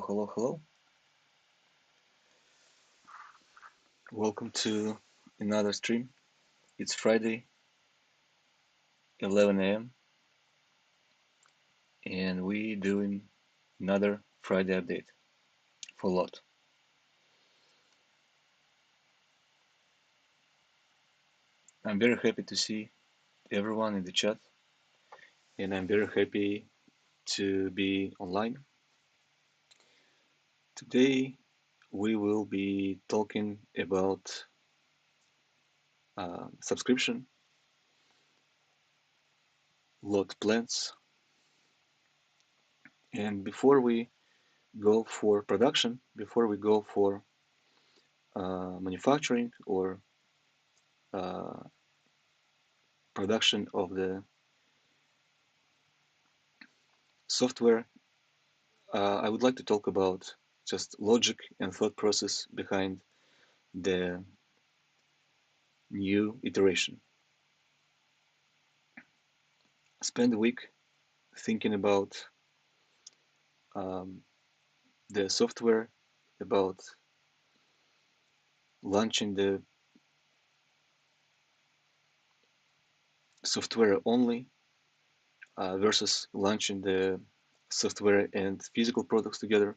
Hello. Welcome to another stream. It's Friday, 11 a.m., and we doing another Friday update for lot. I'm very happy to see everyone in the chat, and I'm very happy to be online. Today, we will be talking about subscription, lot plans, and before we go for production, before we go for manufacturing or uh, production of the software, I would like to talk about just logic and thought process behind the new iteration. Spend a week thinking about um, the software, about launching the software only versus launching the software and physical products together.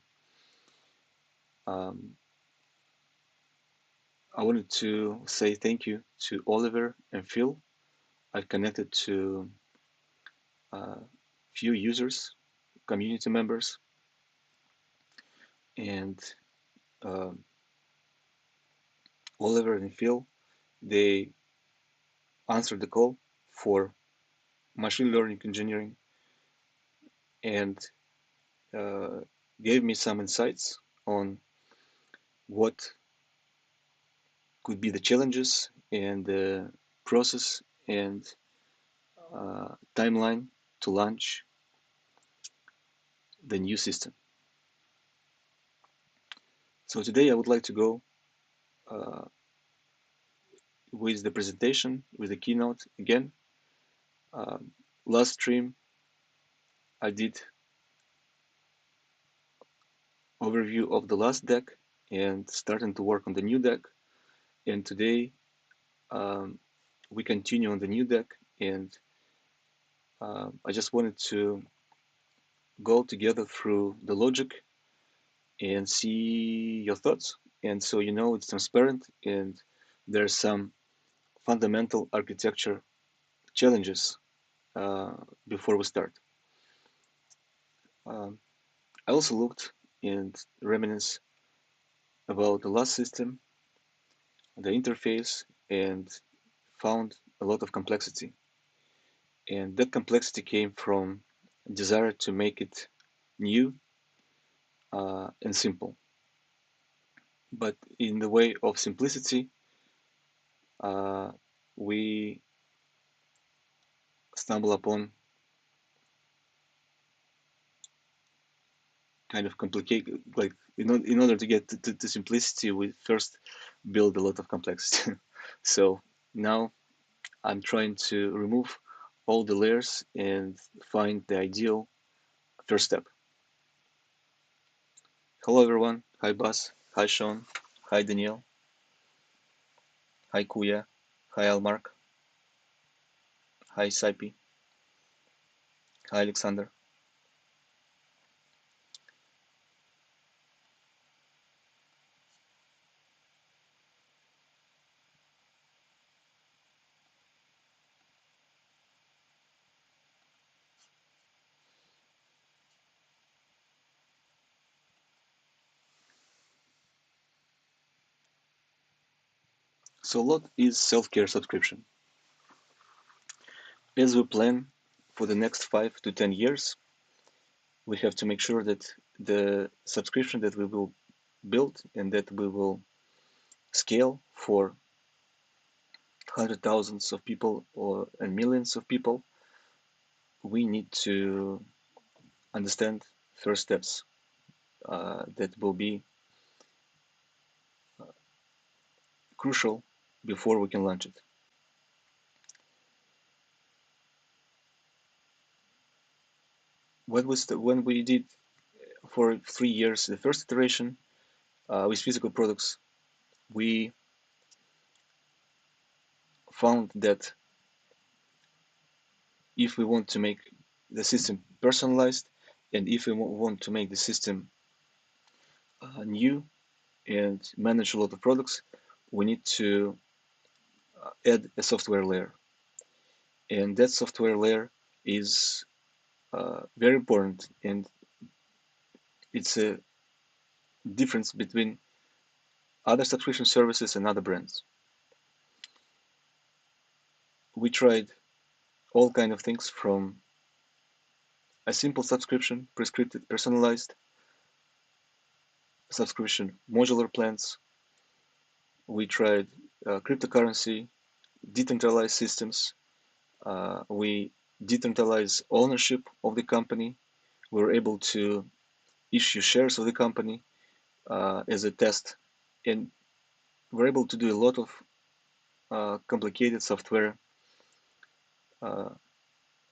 Um, I wanted to say thank you to Oliver and Phil. I've connected to few users, community members, and um, Oliver and Phil, they answered the call for machine learning engineering and uh, gave me some insights on what could be the challenges and the process and timeline to launch the new system. So today I would like to go uh, with the presentation, with the keynote again. Last stream I did overview of the last deck and starting to work on the new deck. And today um, we continue on the new deck, and I just wanted to go together through the logic and see your thoughts. And so you know it's transparent, and there's some fundamental architecture challenges uh, before we start. Um, I also looked and reminisced about the last system, the interface, and found a lot of complexity. And that complexity came from a desire to make it new and simple. But in the way of simplicity, uh, we stumble upon kind of complicated, like in order to get to simplicity, we first build a lot of complexity. So now I'm trying to remove all the layers and find the ideal first step. Hello everyone. Hi Bas. Hi Sean. Hi Danielle. Hi Kuya. Hi Almark. Hi Saipi. Hi Alexander. So what is self-care subscription? As we plan for the next 5 to 10 years, we have to make sure that the subscription that we will build and that we will scale for hundred thousands of people or and millions of people, we need to understand first steps that will be crucial before we can launch it. When we did for 3 years, the first iteration with physical products, we found that if we want to make the system personalized and if we want to make the system new and manage a lot of products, we need to add a software layer. And that software layer is very important, and it's a difference between other subscription services and other brands. We tried all kind of things, from a simple subscription, prescripted, personalized subscription, modular plans. We tried cryptocurrency, decentralized systems. We decentralized ownership of the company. We were able to issue shares of the company as a test, and we're able to do a lot of complicated software uh,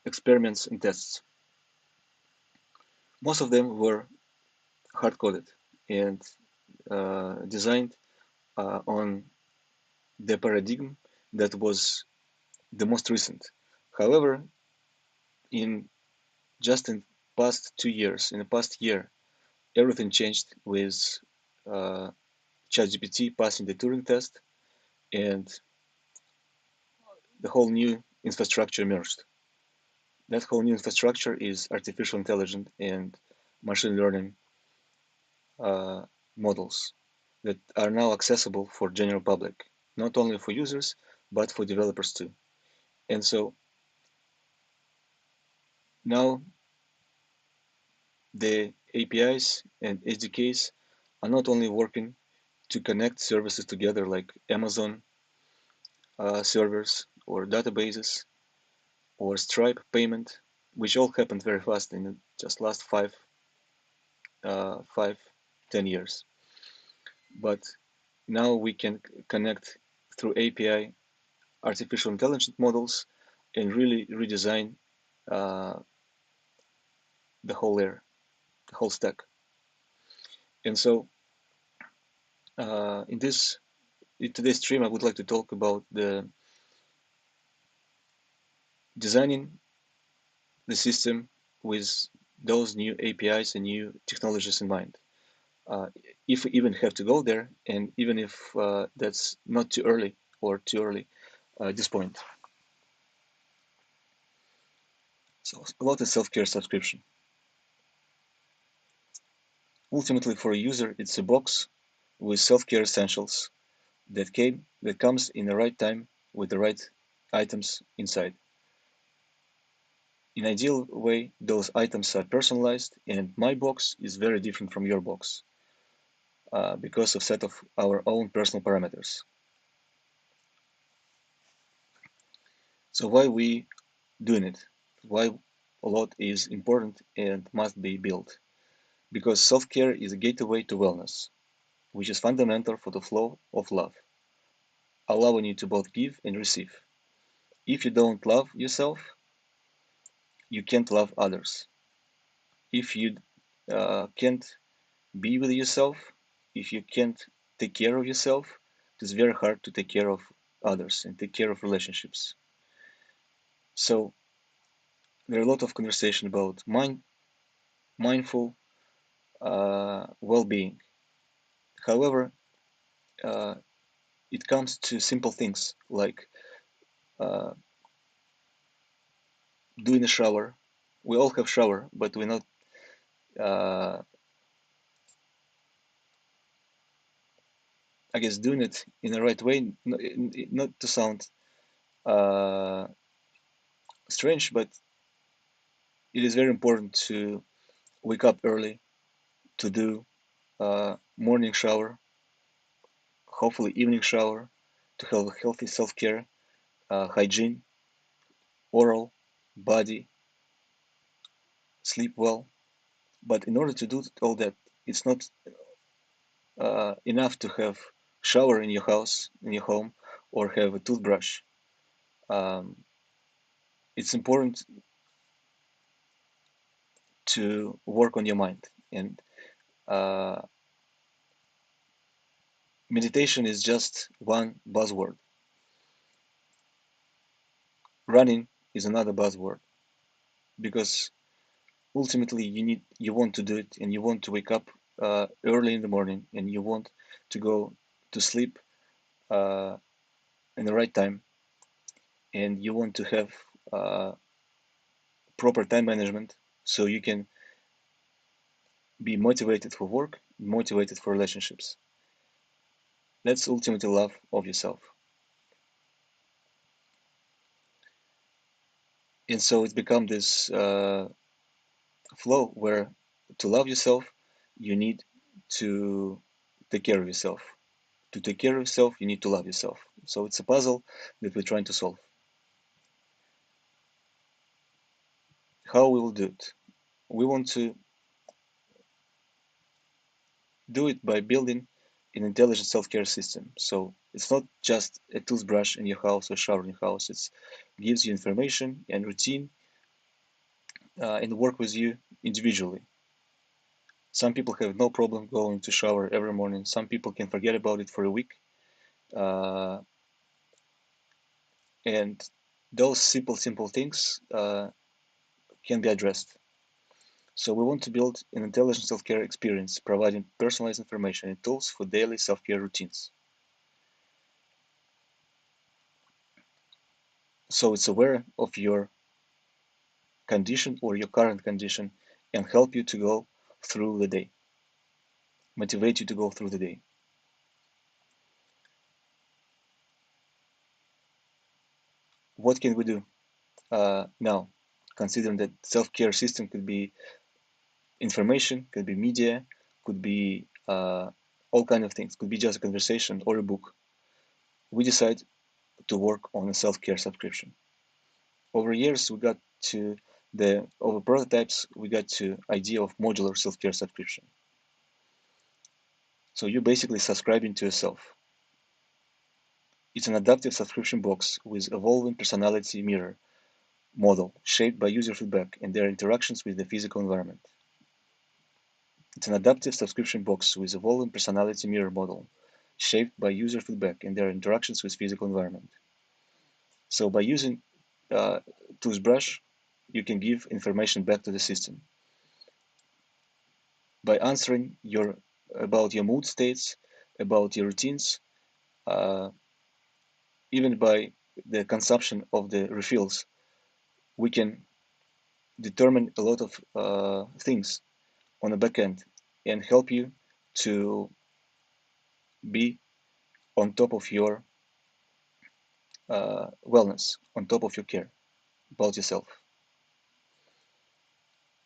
experiments and tests. Most of them were hard-coded and designed on the paradigm that was the most recent. However, in just in past 2 years, in the past year, everything changed with uh, ChatGPT passing the Turing test, and the whole new infrastructure emerged. That whole new infrastructure is artificial intelligence and machine learning uh, models that are now accessible for general public, not only for users, but for developers too. And so now the APIs and SDKs are not only working to connect services together like Amazon servers or databases or Stripe payment, which all happened very fast in just last 10 years. But now we can connect through API artificial intelligence models and really redesign uh, the whole layer, the whole stack. And so in today's stream, I would like to talk about the designing the system with those new APIs and new technologies in mind. Uh, if we even have to go there, and even if that's not too early or too early at this point. So about the self-care subscription. Ultimately, for a user, it's a box with self-care essentials that comes in the right time with the right items inside. In ideal way, those items are personalized, and my box is very different from your box because of set of our own personal parameters. So why we doing it? Why a lot is important and must be built? Because self-care is a gateway to wellness, which is fundamental for the flow of love, allowing you to both give and receive. If you don't love yourself, you can't love others. If you can't be with yourself, if you can't take care of yourself, it's very hard to take care of others and take care of relationships. So there are a lot of conversation about mindful well-being. However, uh, it comes to simple things like uh, doing a shower. We all have shower, but we're not uh, I guess doing it in the right way, not to sound uh, strange, but it is very important to wake up early, to do morning shower, hopefully evening shower, to have a healthy self-care, hygiene, oral, body, sleep well. But in order to do all that, it's not enough to have shower in your house, in your home, or have a toothbrush. Um, it's important to work on your mind, and uh, meditation is just one buzzword. Running is another buzzword because ultimately you want to do it and you want to wake up early in the morning and you want to go to sleep uh, in the right time and you want to have uh, proper time management so you can be motivated for work, motivated for relationships. That's ultimately love of yourself. And so it's become this flow where to love yourself, you need to take care of yourself. To take care of yourself, you need to love yourself. So it's a puzzle that we're trying to solve. How we will do it? We want to do it by building an intelligent self-care system. So it's not just a toothbrush in your house or shower in your house. It gives you information and routine and work with you individually. Some people have no problem going to shower every morning. Some people can forget about it for a week. Uh, and those simple things can be addressed. So we want to build an intelligent self-care experience, providing personalized information and tools for daily self-care routines. So it's aware of your condition or your current condition and help you to go through the day, motivate you to go through the day. What can we do now? Considering that self-care system could be information, could be media, could be all kind of things, could be just a conversation or a book. We decide to work on a self-care subscription. Over years, we got to the over prototypes, we got to idea of modular self-care subscription. So you're basically subscribing to yourself. It's an adaptive subscription box with evolving personality mirror model shaped by user feedback and their interactions with the physical environment. It's an adaptive subscription box with evolving personality mirror model shaped by user feedback and their interactions with physical environment. So by using uh, toothbrush, you can give information back to the system. By answering your about your mood states, about your routines, uh, even by the consumption of the refills, we can determine a lot of things on the back end and help you to be on top of your wellness, on top of your care about yourself.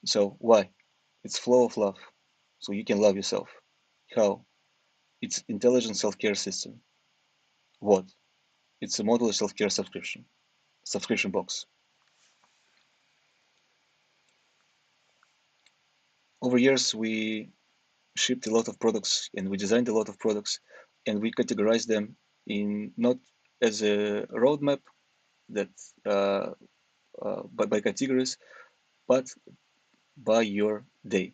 So why? It's flow of love, so you can love yourself. How? It's intelligent self-care system. What? It's a modular self-care subscription box. Over years, we shipped a lot of products and we designed a lot of products and we categorized them in not as a roadmap that by categories, but by your day.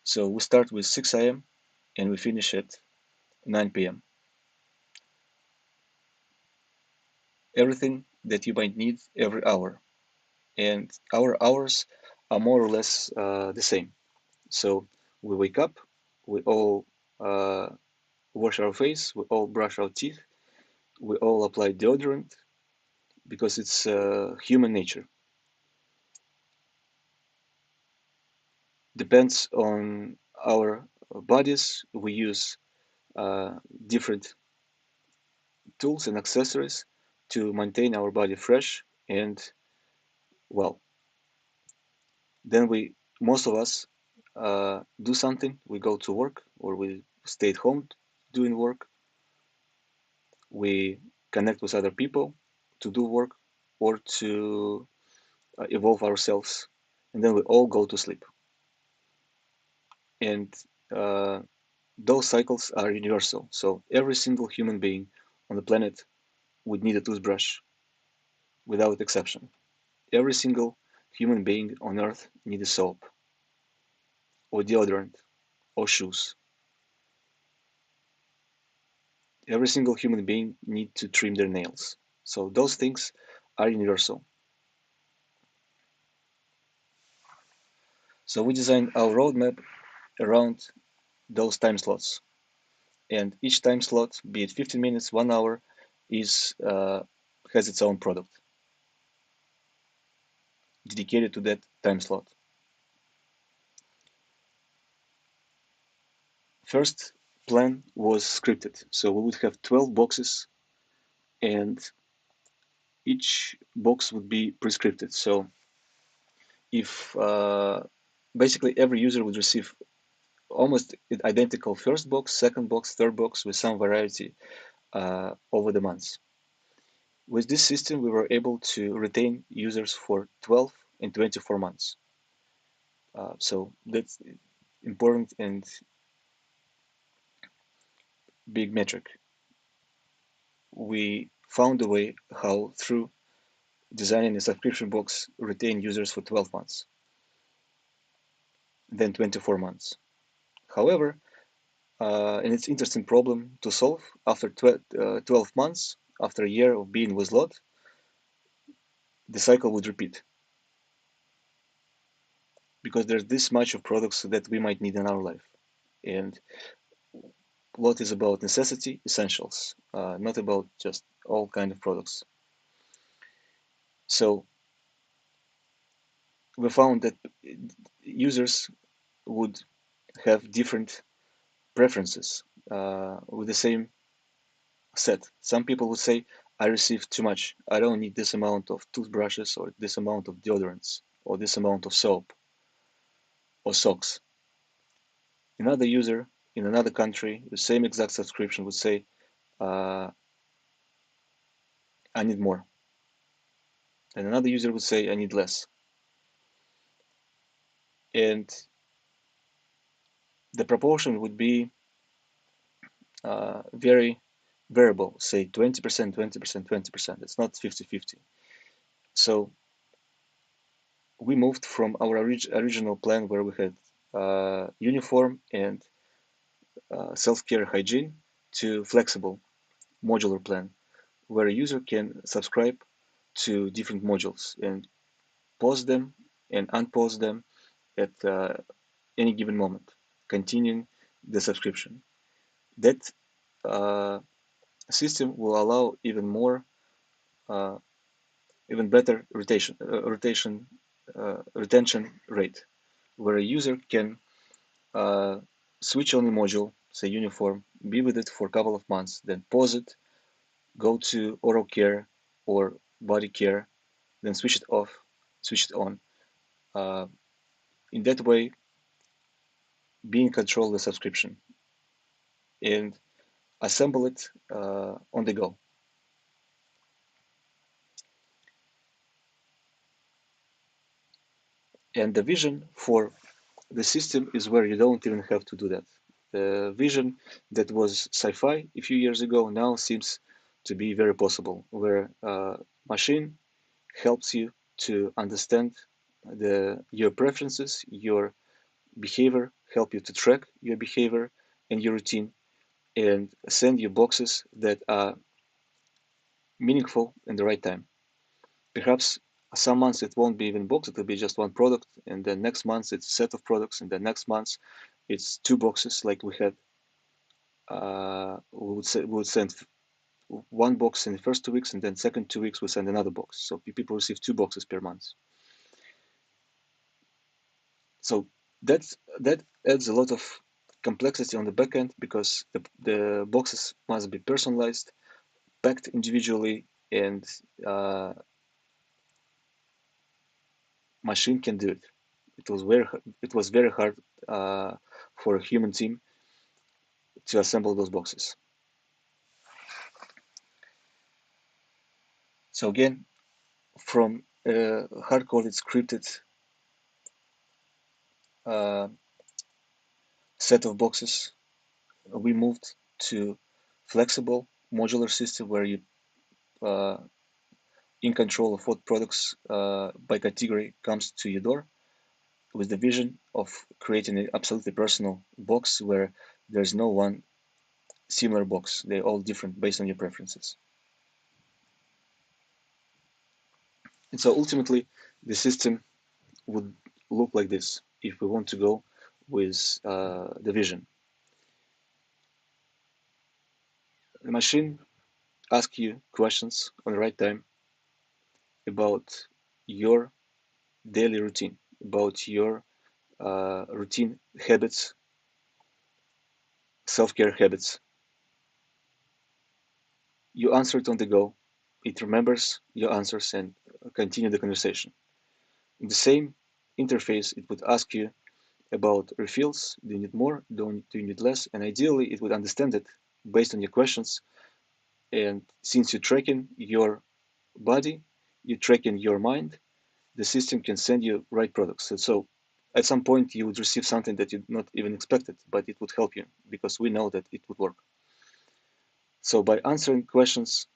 So we start with 6 a.m. and we finish at 9 p.m. Everything that you might need every hour. And our hours are more or less the same. So we wake up, we all uh, wash our face, we all brush our teeth, we all apply deodorant because it's human nature. Depends on our bodies. We use different tools and accessories to maintain our body fresh and well. Then most of us, do something. We go to work or we stay at home doing work. We connect with other people to do work or to evolve ourselves, and then we all go to sleep. And uh, those cycles are universal. So every single human being on the planet would need a toothbrush without exception. Every single human being on earth needs a soap or deodorant or shoes. Every single human being needs to trim their nails. So those things are universal. So we designed our roadmap around those time slots. And each time slot, be it 15 minutes, 1 hour, is has its own product dedicated to that time slot. First plan was scripted. So we would have 12 boxes and each box would be prescripted. So if basically every user would receive almost identical first box, second box, third box with some variety over the months. With this system, we were able to retain users for 12 and 24 months. So that's important and big metric. We found a way how through designing a subscription box retain users for 12 months, then 24 months. However, and it's an interesting problem to solve after 12 months, after a year of being with Lot, the cycle would repeat because there's this much of products that we might need in our life. And Lot is about necessity, essentials, not about just all kind of products. So we found that users would have different preferences with the same set. Some people would say, I received too much. I don't need this amount of toothbrushes or this amount of deodorants or this amount of soap or socks. Another user in another country, the same exact subscription would say, I need more. And another user would say, I need less. And the proportion would be very variable, say 20%, 20%, 20%. It's not 50-50. So we moved from our original plan where we had uniform and self-care hygiene to flexible modular plan where a user can subscribe to different modules and pause them and unpause them at any given moment, continuing the subscription. That uh, system will allow uh, even better retention rate, where a user can uh, switch on the module, say uniform, be with it for a couple of months, then pause it, go to oral care or body care, then switch it off, switch it on. Uh, in that way, be in control of the subscription and assemble it on the go. And the vision for the system is where you don't even have to do that. The vision that was sci-fi a few years ago now seems to be very possible, where machine helps you to understand your preferences, your behavior, help you to track your behavior and your routine, and send you boxes that are meaningful in the right time. Perhaps some months it won't be even box, it will be just one product, and then next month it's a set of products, and then next month it's two boxes like we had. We would send one box in the first 2 weeks, and then second 2 weeks we send another box. So people receive two boxes per month. So that adds a lot of complexity on the back end because the boxes must be personalized, packed individually, and uh, machine can do it. It was very hard for a human team to assemble those boxes. So again, from a hard-coded scripted uh, set of boxes, we moved to flexible modular system where you uh, in control of what products by category comes to your door with the vision of creating an absolutely personal box where there's no one similar box. They're all different based on your preferences. And so ultimately, the system would look like this if we want to go with the vision. The machine asks you questions on the right time about your daily routine, about your routine habits, self-care habits. You answer it on the go. It remembers your answers and continue the conversation. In the same interface, it would ask you about refills. Do you need more? Do you need less? And ideally, it would understand it based on your questions. And since you're tracking your body, you're tracking your mind, the system can send you right products. So at some point, you would receive something that you not even expected, but it would help you because we know that it would work. So by answering questions,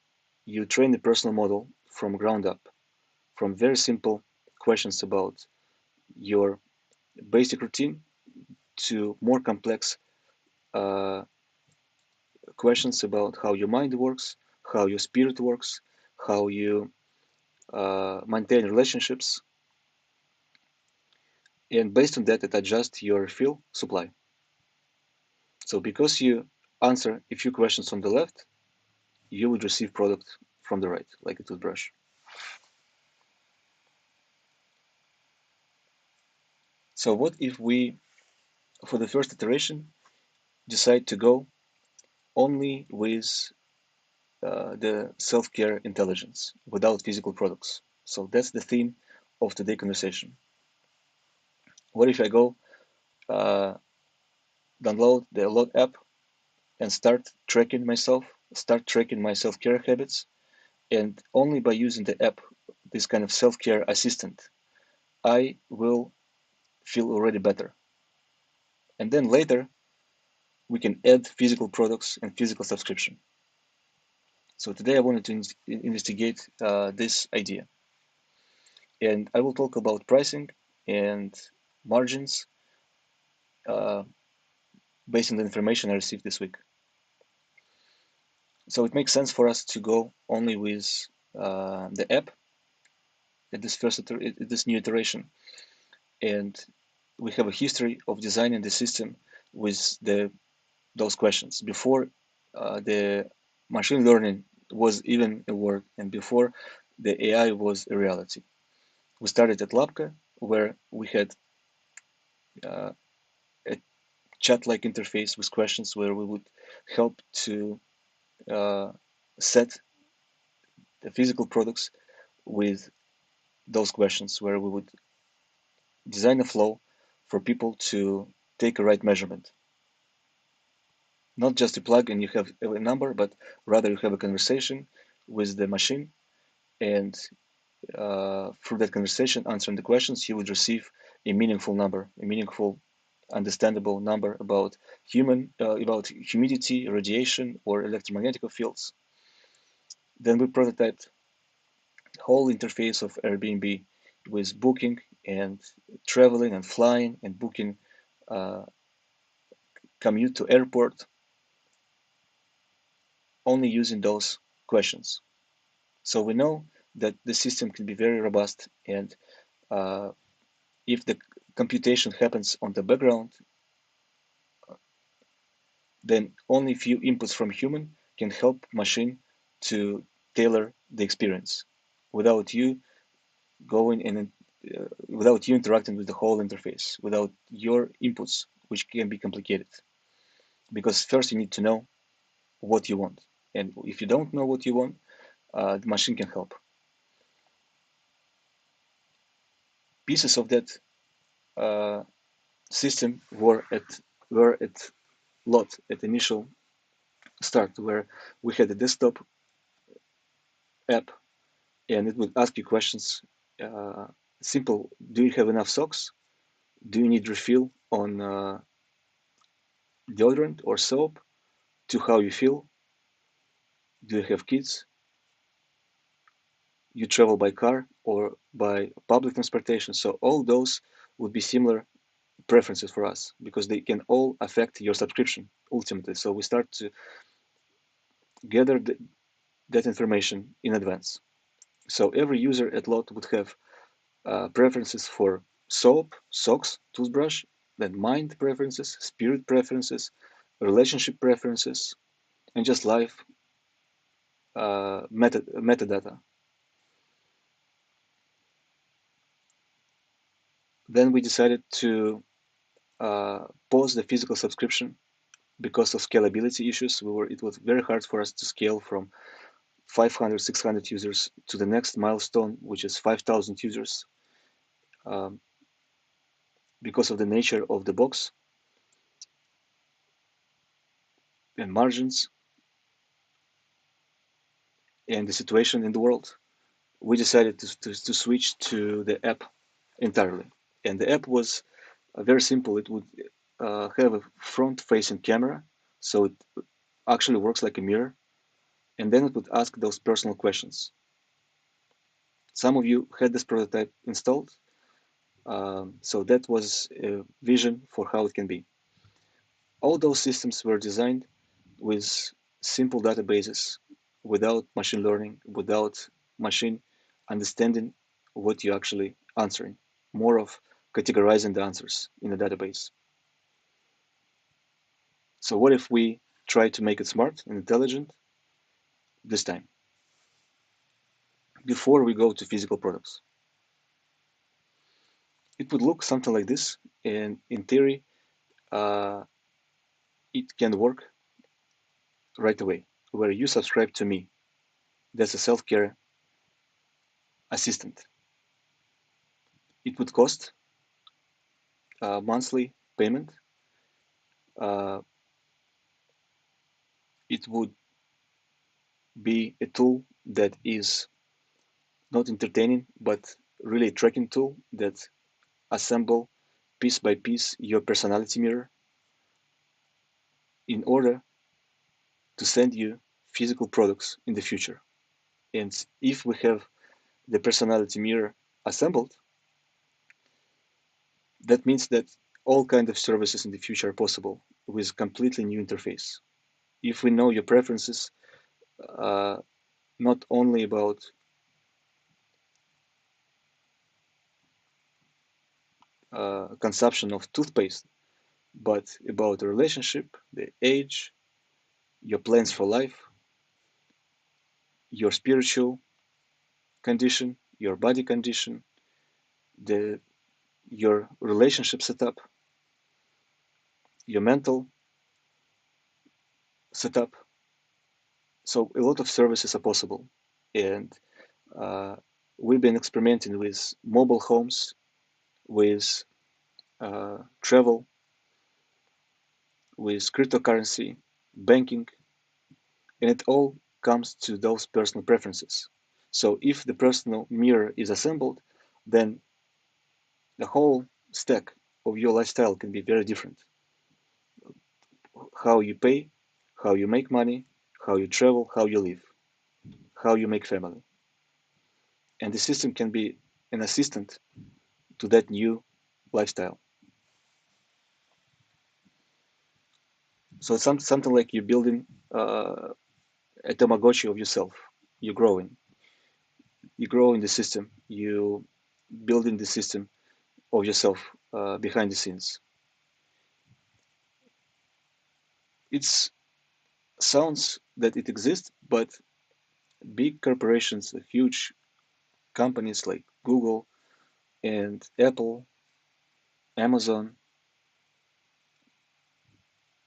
you train the personal model from ground up, from very simple questions about your basic routine to more complex uh, questions about how your mind works, how your spirit works, how you maintain relationships, and based on that, it adjusts your fuel supply. So because you answer a few questions on the left, you would receive product from the right, like a toothbrush. So what if we, for the first iteration, decide to go only with the self-care intelligence without physical products? So that's the theme of today's conversation. What if I go uh, download the Alot app and start tracking my self-care habits, and only by using the app, this kind of self-care assistant, I will feel already better. And then later, we can add physical products and physical subscription. So today I wanted to investigate this idea. And I will talk about pricing and margins uh, based on the information I received this week. So it makes sense for us to go only with the app at this new iteration, and we have a history of designing the system with those questions before the machine learning was even a word and before the AI was a reality. We started at Labka, where we had uh, a chat-like interface with questions where we would help to uh, set the physical products with those questions, where we would design a flow for people to take a right measurement. Not just a plug and you have a number, but rather you have a conversation with the machine, and through that conversation, answering the questions, you would receive a meaningful number, a meaningful, understandable number about humidity, radiation, or electromagnetic fields. Then we prototyped the whole interface of Airbnb with booking and traveling and flying and booking uh, commute to airport, only using those questions. So we know that the system can be very robust, and uh, if the computation happens on the background, then only few inputs from human can help machine to tailor the experience without you going in, without you interacting with the whole interface, without your inputs, which can be complicated. Because first you need to know what you want, and if you don't know what you want, the machine can help. Pieces of that uh, system were at lot at initial start, where we had a desktop app and it would ask you questions. Uh, Simple: do you have enough socks? Do you need refill on deodorant or soap? To how you feel? Do you have kids? You travel by car or by public transportation? So all those would be similar preferences for us because they can all affect your subscription ultimately. So we start to gather that information in advance. So every user at Lot would have preferences for soap, socks, toothbrush, then mind preferences, spirit preferences, relationship preferences, and just life metadata. Then we decided to pause the physical subscription because of scalability issues. It was very hard for us to scale from 500, 600 users to the next milestone, which is 5,000 users, um, because of the nature of the box and margins and the situation in the world. We decided to switch to the app entirely. And the app was very simple. It would have a front-facing camera, so it actually works like a mirror, and then it would ask those personal questions. Some of you had this prototype installed, so that was a vision for how it can be. All those systems were designed with simple databases, without machine learning, without machine understanding what you're actually answering, more of categorizing the answers in the database. So what if we try to make it smart and intelligent this time, before we go to physical products? It would look something like this, and in theory, uh, it can work right away, where you subscribe to me. That's a self-care assistant. It would cost a monthly payment. Uh, it would be a tool that is not entertaining, but really a tracking tool that assemble piece by piece your personality mirror in order to send you physical products in the future. And if we have the personality mirror assembled, that means that all kinds of services in the future are possible with completely new interface. If we know your preferences, uh, not only about consumption of toothpaste, but about the relationship, the age, your plans for life, your spiritual condition, your body condition, the your relationship setup, your mental setup. So a lot of services are possible, and uh, we've been experimenting with mobile homes, with travel, with cryptocurrency, banking, and it all comes to those personal preferences. So if the personal mirror is assembled, then the whole stack of your lifestyle can be very different. How you pay, how you make money, how you travel, how you live, how you make family. And the system can be an assistant to that new lifestyle. So it's something like you're building a Tamagotchi of yourself. You're growing. You grow in the system. You building the system of yourself behind the scenes. It sounds that it exists, but big corporations, huge companies like Google and Apple, Amazon,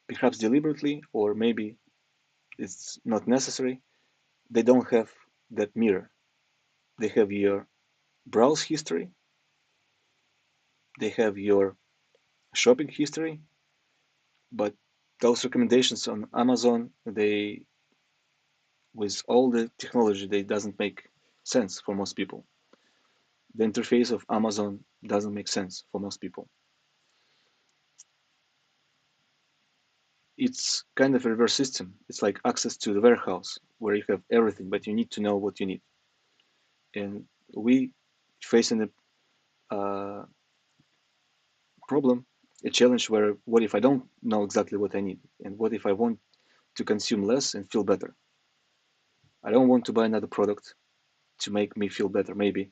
perhaps deliberately or maybe it's not necessary, they don't have that mirror. They have your browse history, they have your shopping history, but those recommendations on Amazon, they with all the technology, they doesn't make sense for most people. The interface of Amazon doesn't make sense for most people. It's kind of a reverse system. It's like access to the warehouse where you have everything, but you need to know what you need. And we facing a problem, a challenge where what if I don't know exactly what I need? And what if I want to consume less and feel better? I don't want to buy another product to make me feel better, maybe.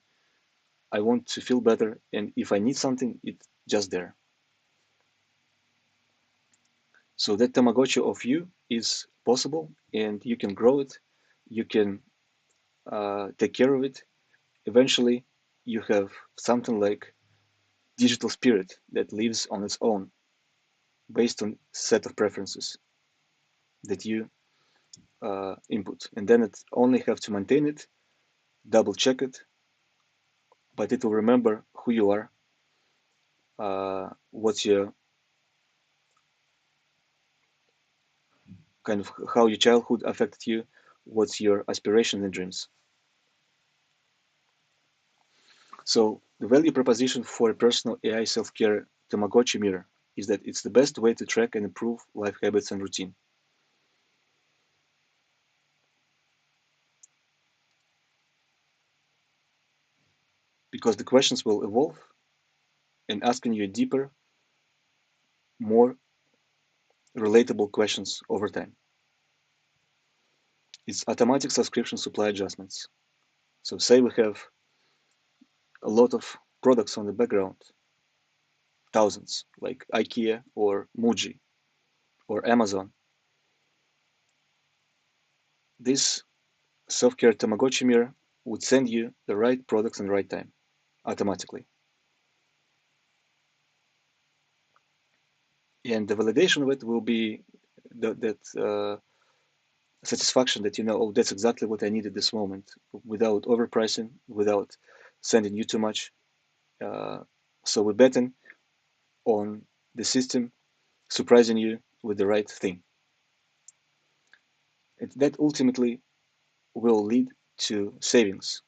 I want to feel better, and if I need something, it's just there. So that Tamagotchi of you is possible, and you can grow it, you can take care of it. Eventually, you have something like digital spirit that lives on its own based on set of preferences that you input, and then it only have to maintain it, double check it, but it will remember who you are, what's your kind of how your childhood affected you, what's your aspirations and dreams. So the value proposition for a personal AI self-care Tamagotchi mirror is that it's the best way to track and improve life habits and routine. Because the questions will evolve and asking you deeper, more relatable questions over time. It's automatic subscription supply adjustments. So say we have a lot of products on the background, thousands, like IKEA or Muji or Amazon. This self-care Tamagotchi mirror would send you the right products in the right time automatically. And the validation of it will be that satisfaction that you know, oh, that's exactly what I need at this moment, without overpricing, without sending you too much. Uh, so we're betting on the system surprising you with the right thing. And that ultimately will lead to savings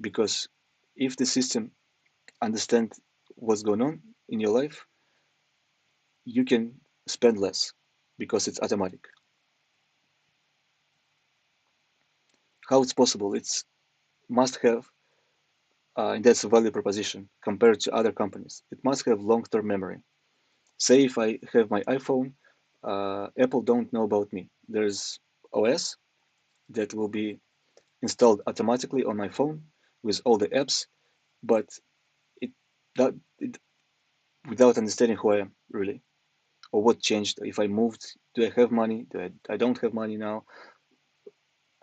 because if the system understands what's going on in your life, you can spend less because it's automatic. How it's possible? It's must have, and that's a value proposition compared to other companies. It must have long-term memory. Say if I have my iPhone, Apple don't know about me. There's OS that will be installed automatically on my phone with all the apps, but it, that, it without understanding who I am really or what changed. If I moved, do I have money? I don't have money now?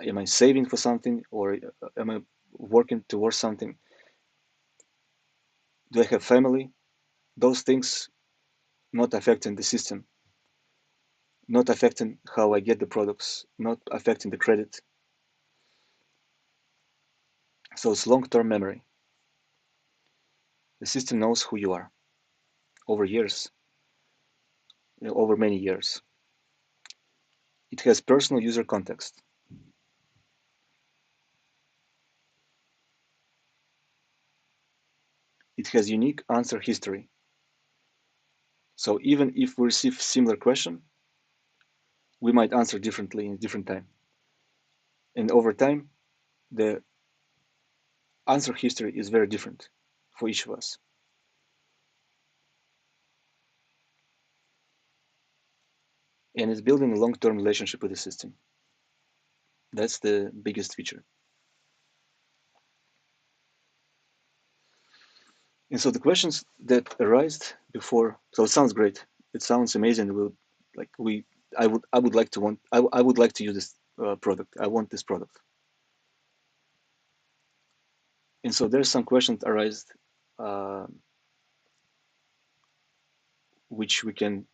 Am I saving for something or am I working towards something? Do I have family? Those things not affecting the system, not affecting how I get the products, not affecting the credit. So it's long-term memory. The system knows who you are over years, over many years. It has personal user context. It has unique answer history. So even if we receive similar question, we might answer differently in a different time. And over time, the answer history is very different for each of us. And it's building a long-term relationship with the system. That's the biggest feature. And so the questions that arise before, so it sounds great. It sounds amazing. I would like to I would like to use this product. I want this product. And so there's some questions arise, uh, which we can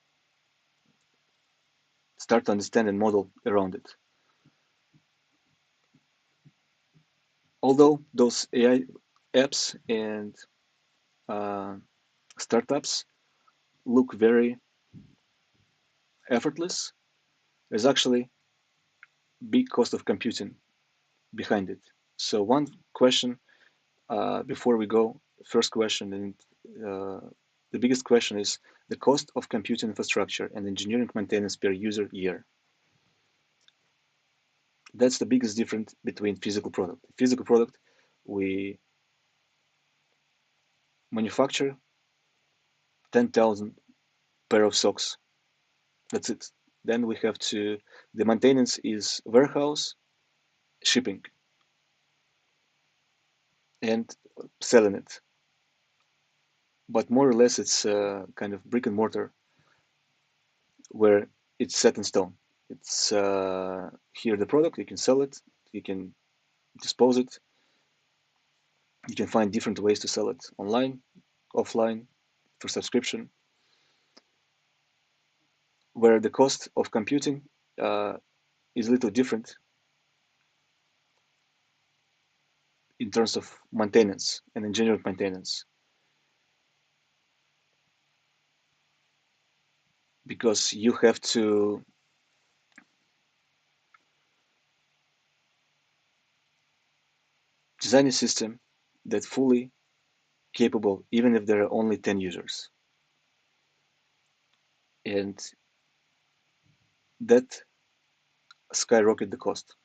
start to understand and model around it. Although those AI apps and uh, startups look very effortless, there's actually big cost of computing behind it. So one question before we go, first question, and the biggest question is the cost of computing infrastructure and engineering maintenance per user year. That's the biggest difference between physical product. Physical product, we manufacture 10,000 pair of socks. That's it. Then we have to, the maintenance is warehouse, shipping, and selling it. But more or less, it's kind of brick and mortar where it's set in stone. It's here the product, you can sell it, you can dispose it, you can find different ways to sell it online, offline, for subscription, where the cost of computing uh, is a little different in terms of maintenance and engineering maintenance, because you have to design a system that's fully capable even if there are only 10 users. And that skyrocket the cost.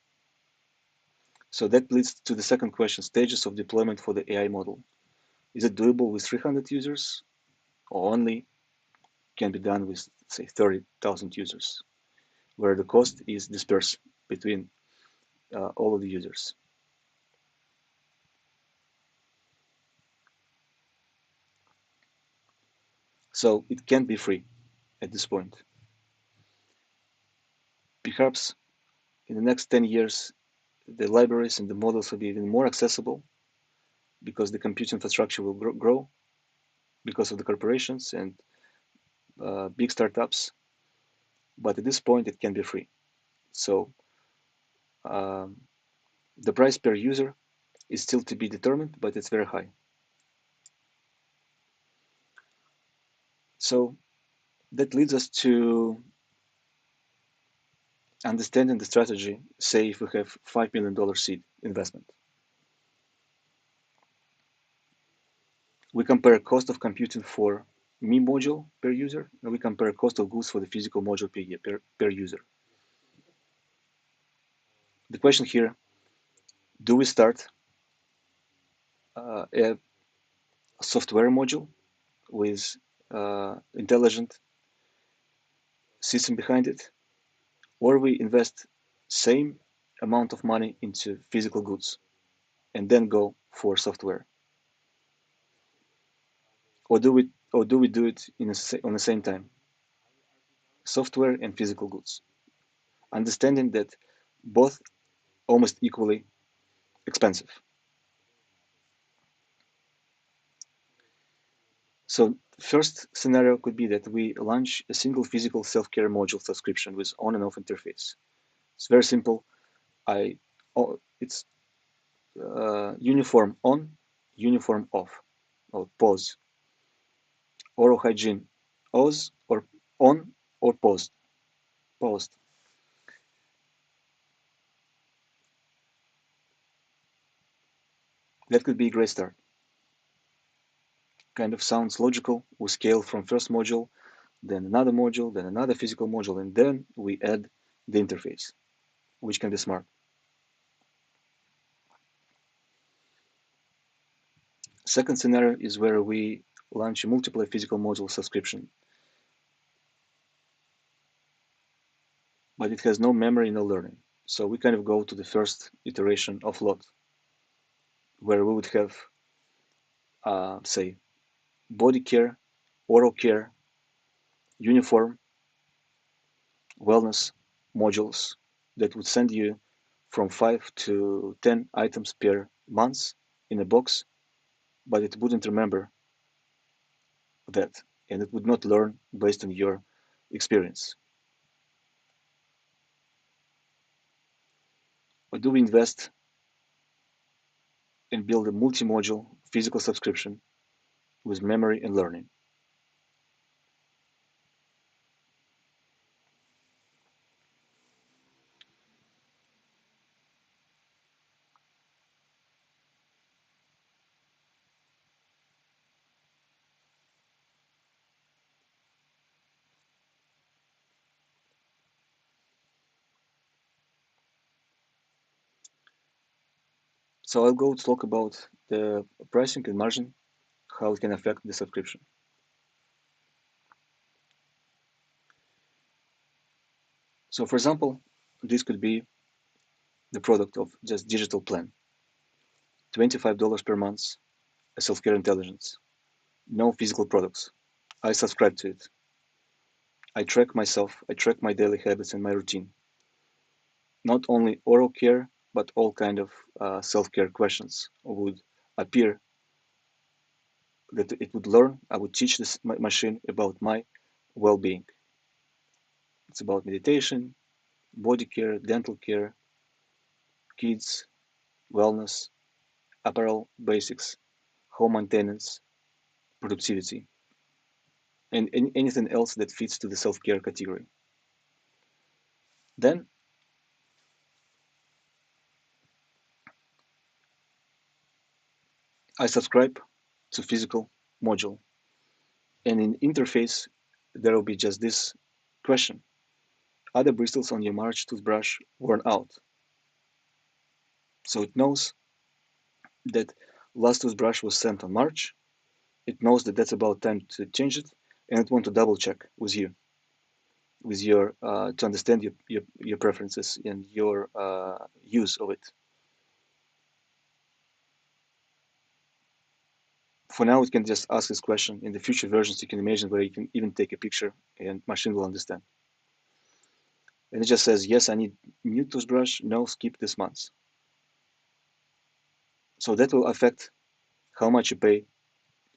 So that leads to the second question, stages of deployment for the AI model. Is it doable with 300 users or only can be done with, say, 30,000 users, where the cost is dispersed between all of the users? So it can't be free at this point. Perhaps in the next 10 years, the libraries and the models will be even more accessible because the compute infrastructure will grow because of the corporations and big startups. But at this point, it can be free. So um, the price per user is still to be determined, but it's very high. So that leads us to understanding the strategy. Say if we have $5 million seed investment, we compare cost of computing for me module per user, and we compare cost of goods for the physical module per year per user. The question here: do we start a software module with intelligent system behind it, or we invest same amount of money into physical goods and then go for software, or do we do it on the same time, software and physical goods, understanding that both almost equally expensive. So first scenario could be that we launch a single physical self-care module subscription with on and off interface. It's very simple. I it's uniform on, uniform off, or pause, oral hygiene, pause or on or paused. That could be a great start. Kind of sounds logical. We scale from first module, then another module, then another physical module, and then we add the interface, which can be smart. Second scenario is where we launch a multiple physical module subscription, but it has no memory, no learning. So we kind of go to the first iteration of lot, where we would have, say, body care, oral care, uniform, wellness modules that would send you from 5 to 10 items per month in a box, but it wouldn't remember that and it would not learn based on your experience. Or do we invest and build a multi-module physical subscription with memory and learning? So I'll go to talk about the pricing and margin, how it can affect the subscription. So for example, this could be the product of just digital plan, $25 per month, a self-care intelligence, no physical products. I subscribe to it. I track myself, I track my daily habits and my routine. Not only oral care, but all kind of self-care questions would appear that it would learn. I would teach this machine about my well-being. It's about meditation, body care, dental care, kids, wellness, apparel basics, home maintenance, productivity, and anything else that fits to the self-care category. Then I subscribe to physical module, and in interface there will be just this question: are the bristles on your March toothbrush worn out? So it knows that last toothbrush was sent on March. It knows that that's about time to change it, and it wants to double check with you, with your to understand your preferences and your use of it. For now, it can just ask this question. In the future versions, you can imagine where you can even take a picture and machine will understand. And it just says, yes, I need new toothbrush. No, skip this month. So that will affect how much you pay,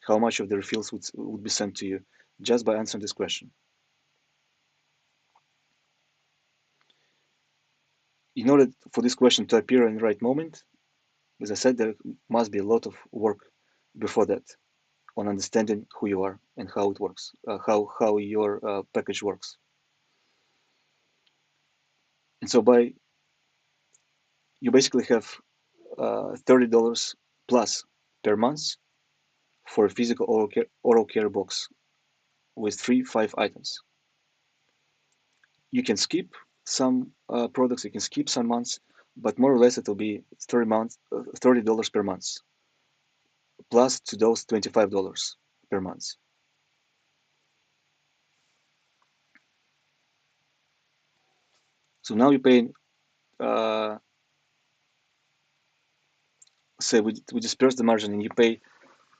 how much of the refills would be sent to you just by answering this question. In order for this question to appear in the right moment, as I said, there must be a lot of work before that on understanding who you are and how it works, how your package works. And so by you basically have $30 plus per month for a physical oral care box with 5 items. You can skip some products, you can skip some months, but more or less it will be $30 per month plus to those $25 per month. So now you pay, uh, say we disperse the margin and you pay,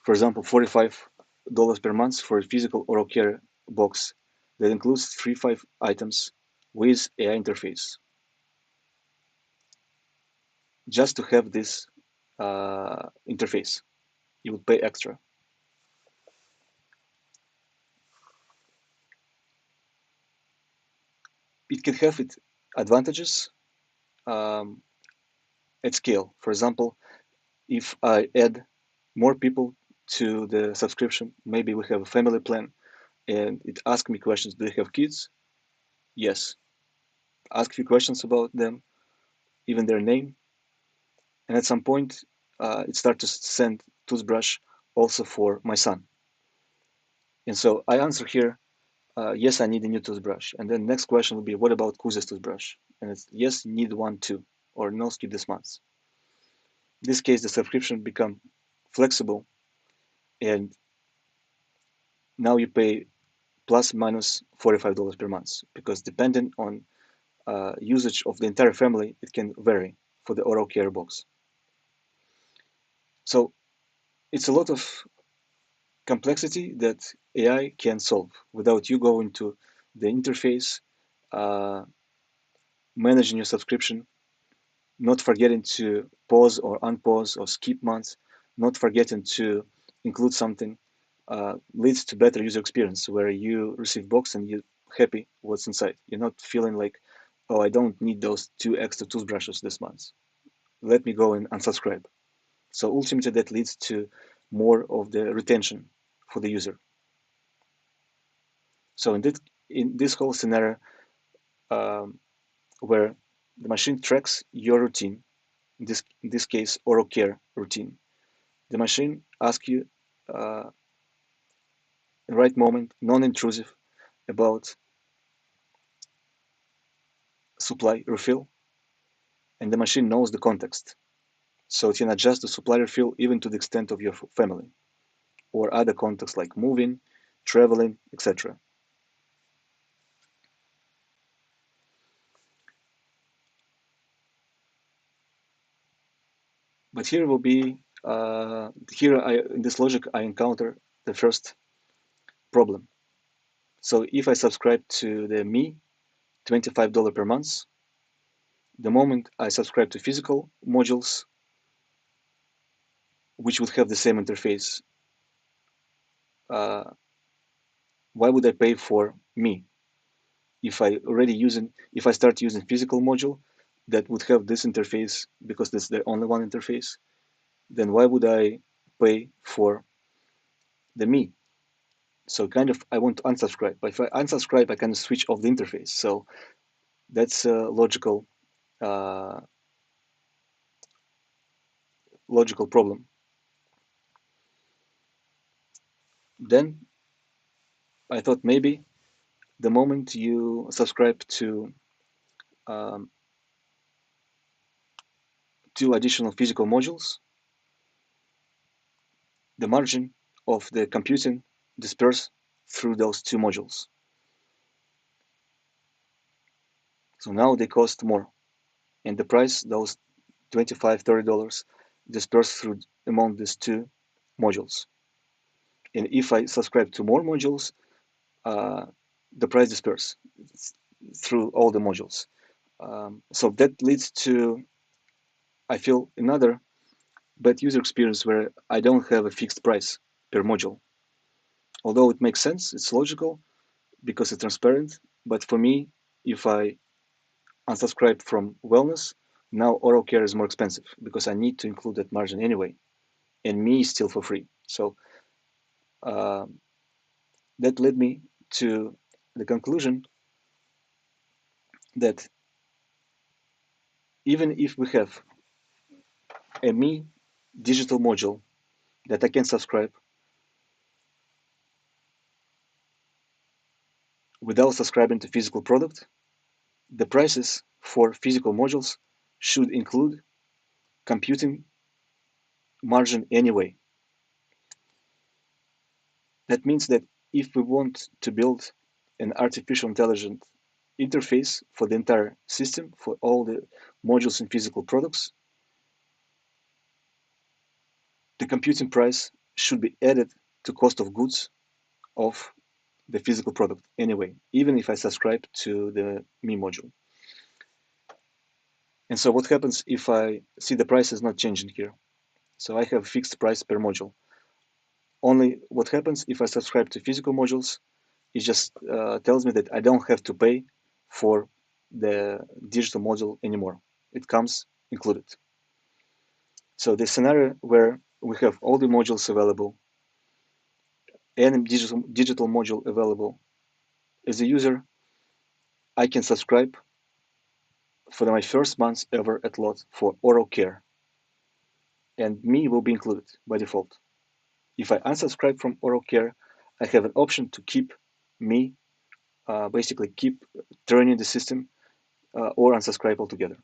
for example, $45 per month for a physical oral care box that includes 5 items with AI interface. Just to have this interface, you would pay extra. It can have its advantages um, at scale. For example, if I add more people to the subscription, maybe we have a family plan and it asks me questions. Do you have kids? Yes. Ask a few questions about them, even their name. And at some point, it starts to send toothbrush also for my son. And so I answer here, yes, I need a new toothbrush. And then next question will be, what about Kuza's toothbrush? And it's yes, need one too, or no, skip this month. In this case, the subscription become flexible, and now you pay plus minus $45 per month because depending on usage of the entire family, it can vary for the oral care box. So it's a lot of complexity that AI can solve without you going to the interface, uh, managing your subscription, not forgetting to pause or unpause or skip months, not forgetting to include something, leads to better user experience where you receive box and you're happy what's inside. You're not feeling like, oh, I don't need those 2 extra toothbrushes this month. Let me go and unsubscribe. So ultimately that leads to more of the retention for the user. So in this whole scenario, um, where the machine tracks your routine, in this case oral care routine, the machine asks you uh, in the right moment, non-intrusive, about supply refill, and the machine knows the context. So it can adjust the supply refill even to the extent of your family or other contexts like moving, traveling, etc. But here will be here in this logic I encounter the first problem. So if I subscribe to the Me $25 per month, the moment I subscribe to physical modules, which would have the same interface, uh, why would I pay for Me? If I start using physical module that would have this interface because this is the only one interface, then why would I pay for the Me? So kind of I want to unsubscribe. But if I unsubscribe, I can switch off the interface. So that's a uh, logical problem. Then I thought maybe the moment you subscribe to um, two additional physical modules, the margin of the computing disperse through those two modules. So now they cost more, and the price, those $25, $30, disperse through among these two modules. And if I subscribe to more modules, uh, the price disperse through all the modules. So that leads to, I feel, another bad user experience where I don't have a fixed price per module. Although it makes sense, it's logical because it's transparent. But for me, if I unsubscribe from wellness, now oral care is more expensive because I need to include that margin anyway, and Me is still for free. So uh, that led me to the conclusion that even if we have a Me digital module that I can subscribe without subscribing to physical product, the prices for physical modules should include computing margin anyway. That means that if we want to build an artificial intelligent interface for the entire system, for all the modules in physical products, the computing price should be added to cost of goods of the physical product anyway, even if I subscribe to the Me module. And so what happens if I see the price is not changing here? So I have fixed price per module. Only what happens if I subscribe to physical modules, it just tells me that I don't have to pay for the digital module anymore. It comes included. So the scenario where we have all the modules available and digital module available, as a user, I can subscribe for my first month ever at lot for oral care, and Me will be included by default. If I unsubscribe from oral care, I have an option to keep Me, basically keep turning the system or unsubscribe altogether.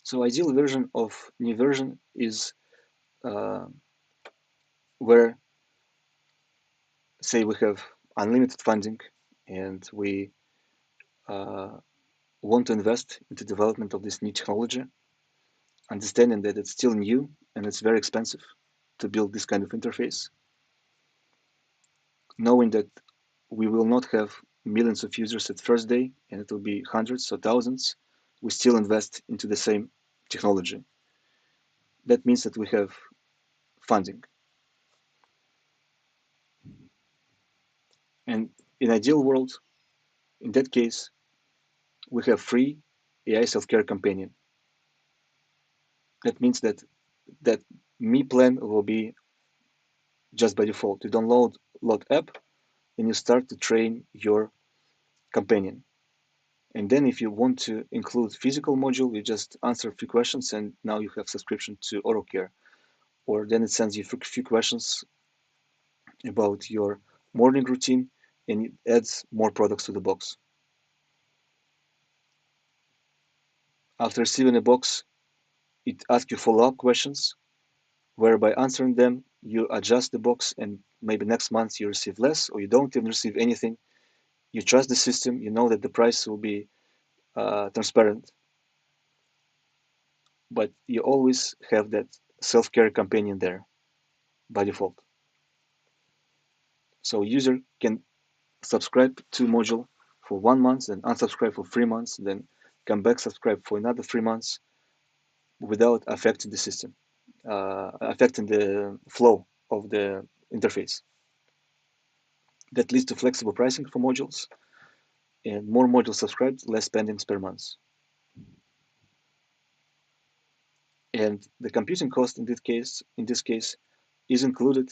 So ideal version of new version is uh, where, say, we have unlimited funding and we uh, want to invest into development of this new technology, understanding that it's still new and it's very expensive to build this kind of interface, knowing that we will not have millions of users at first day and it will be hundreds or thousands, we still invest into the same technology. That means that we have funding. And in ideal world, in that case, we have free AI self-care companion. That means that that Me plan will be just by default. You download load app and you start to train your companion. And then if you want to include physical module, you just answer a few questions and now you have subscription to oral care. Or then it sends you a few questions about your morning routine and it adds more products to the box. After receiving a box, it asks you follow-up questions, where by answering them, you adjust the box and maybe next month you receive less or you don't even receive anything. You trust the system, you know that the price will be transparent, but you always have that self-care companion there by default. So user can subscribe to module for 1 month, then unsubscribe for 3 months, then come back, subscribe for another 3 months without affecting the system, affecting the flow of the interface. That leads to flexible pricing for modules and more modules subscribed, less spendings per month. And the computing cost in this case, is included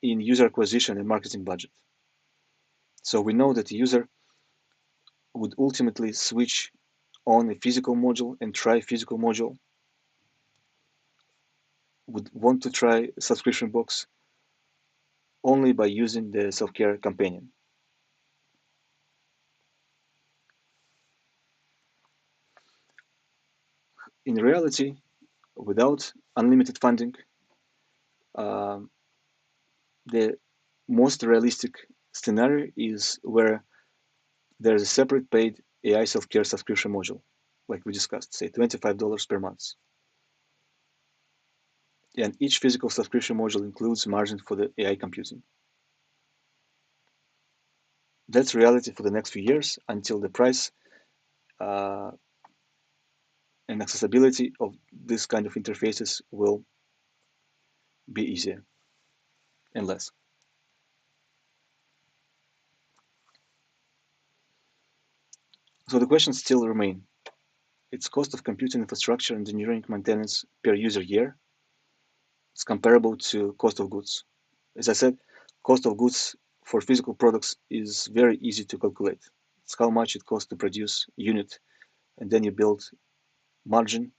in user acquisition and marketing budget. So we know that the user would ultimately switch on a physical module and try a physical module, would want to try a subscription box only by using the self-care companion. In reality, without unlimited funding, um, the most realistic scenario is where there's a separate paid AI self-care subscription module, like we discussed, say $25 per month. And each physical subscription module includes margin for the AI computing. That's reality for the next few years until the price uh, and accessibility of this kind of interfaces will be easier and less. So the questions still remain. Its cost of computing infrastructure, engineering, maintenance per user year is comparable to cost of goods. As I said, cost of goods for physical products is very easy to calculate. It's how much it costs to produce a unit, and then you build margin,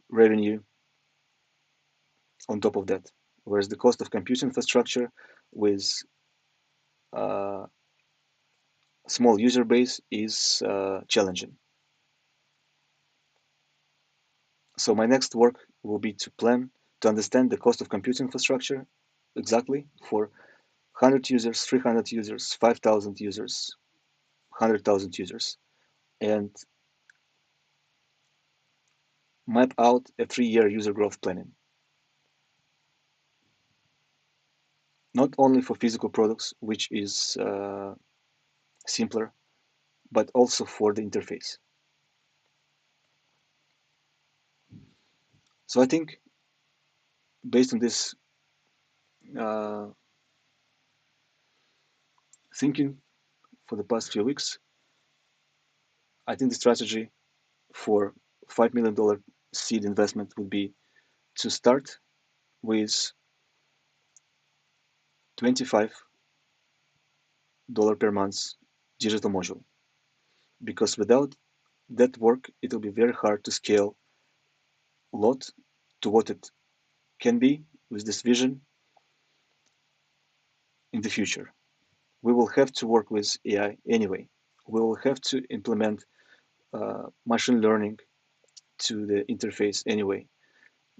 revenue on top of that. Whereas the cost of computing infrastructure with a small user base is challenging. So my next work will be to understand the cost of computing infrastructure exactly for 100 users, 300 users, 5,000 users, 100,000 users, and map out a 3-year user growth planning, not only for physical products, which is simpler, but also for the interface. So I think based on this uh, thinking for the past few weeks, I think the strategy for $5 million seed investment would be to start with $25 per month digital module, because without that work, it will be very hard to scale a lot to what it can be with this vision in the future. We will have to work with AI anyway. We will have to implement machine learning to the interface anyway.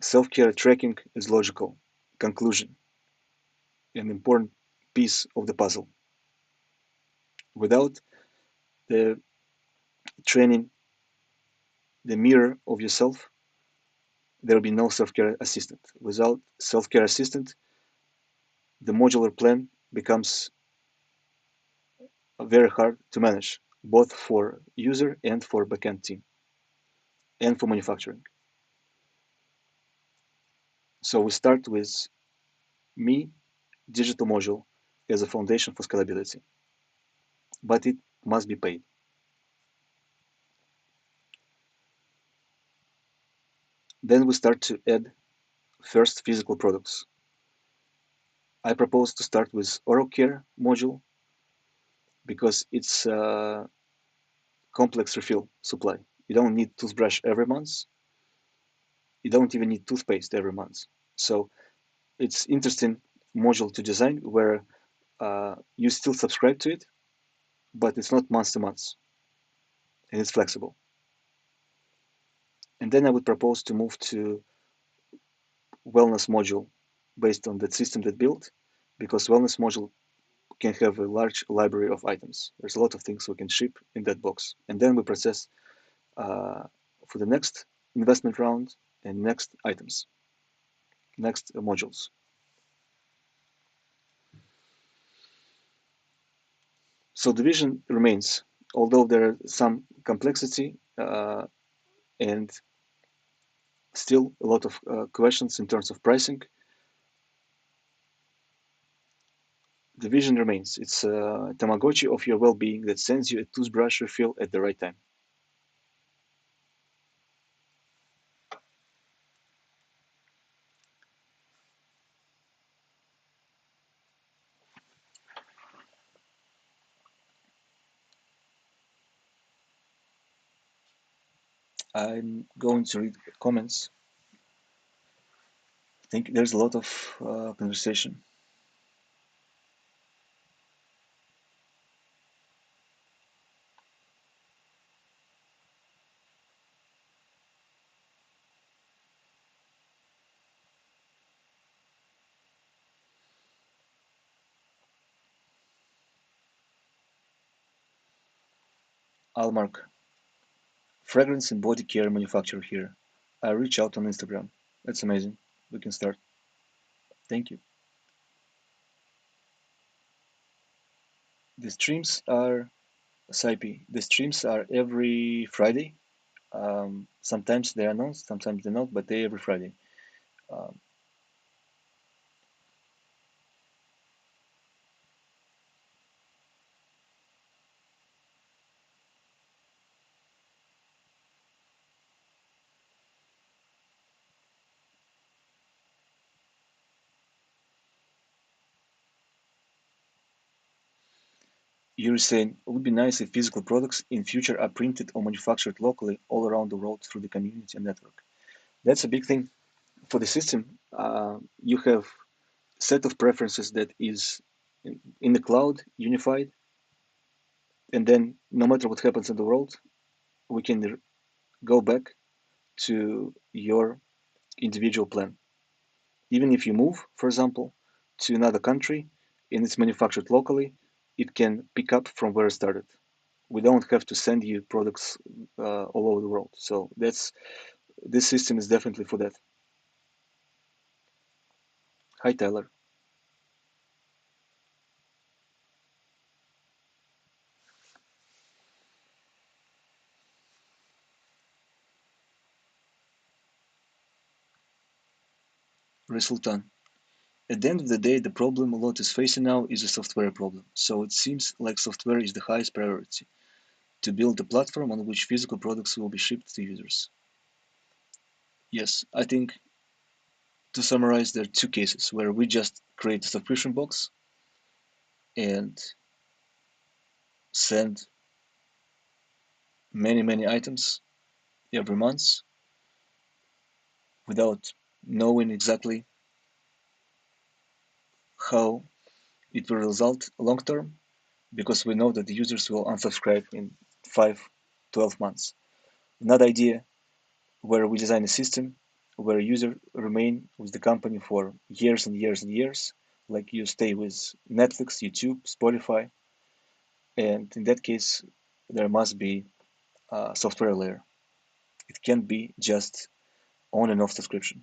Self-care tracking is logical. Conclusion, an important piece of the puzzle. Without the training the mirror of yourself, there will be no self-care assistant. Without self-care assistant, the modular plan becomes very hard to manage, both for user and for backend team and for manufacturing. So we start with me digital module as a foundation for scalability, but it must be paid. Then we start to add first physical products. I propose to start with oral care module because it's a complex refill supply. You don't need toothbrush every month. You don't even need toothpaste every month. So it's interesting module to design where you still subscribe to it, but it's not month to month. and it's flexible. And then I would propose to move to wellness module based on that system that built, because wellness module can have a large library of items. There's a lot of things we can ship in that box. And then we process uh, for the next investment round and next items, next modules. So the vision remains, although there are some complexity and still a lot of questions in terms of pricing. The vision remains. It's a Tamagotchi of your well-being that sends you a toothbrush refill at the right time. I'm going to read comments. I think there's a lot of conversation. Almark, fragrance and body care manufacturer here. I reach out on Instagram. That's amazing. We can start. Thank you. The streams are Saipi. The streams are every Friday. Sometimes they are announced, sometimes they're not, but they every Friday. Um, You're saying it would be nice if physical products in future are printed or manufactured locally all around the world through the community and network. That's a big thing for the system. You have set of preferences that is in the cloud, unified, and then no matter what happens in the world, we can go back to your individual plan. Even if you move, for example, to another country and it's manufactured locally, it can pick up from where it started. We don't have to send you products all over the world. So that's this system is definitely for that. Hi, Tyler. Resultan. At the end of the day, the problem a lot is facing now is a software problem. So it seems like software is the highest priority to build a platform on which physical products will be shipped to users. Yes, I think to summarize, there are two cases where we just create a subscription box and send many items every month without knowing exactly how it will result long term, because we know that the users will unsubscribe in 5, 12 months. Another idea where we design a system where a user remain with the company for years and years and years, like you stay with Netflix, YouTube, Spotify, and in that case, there must be a software layer. It can't be just on and off subscription.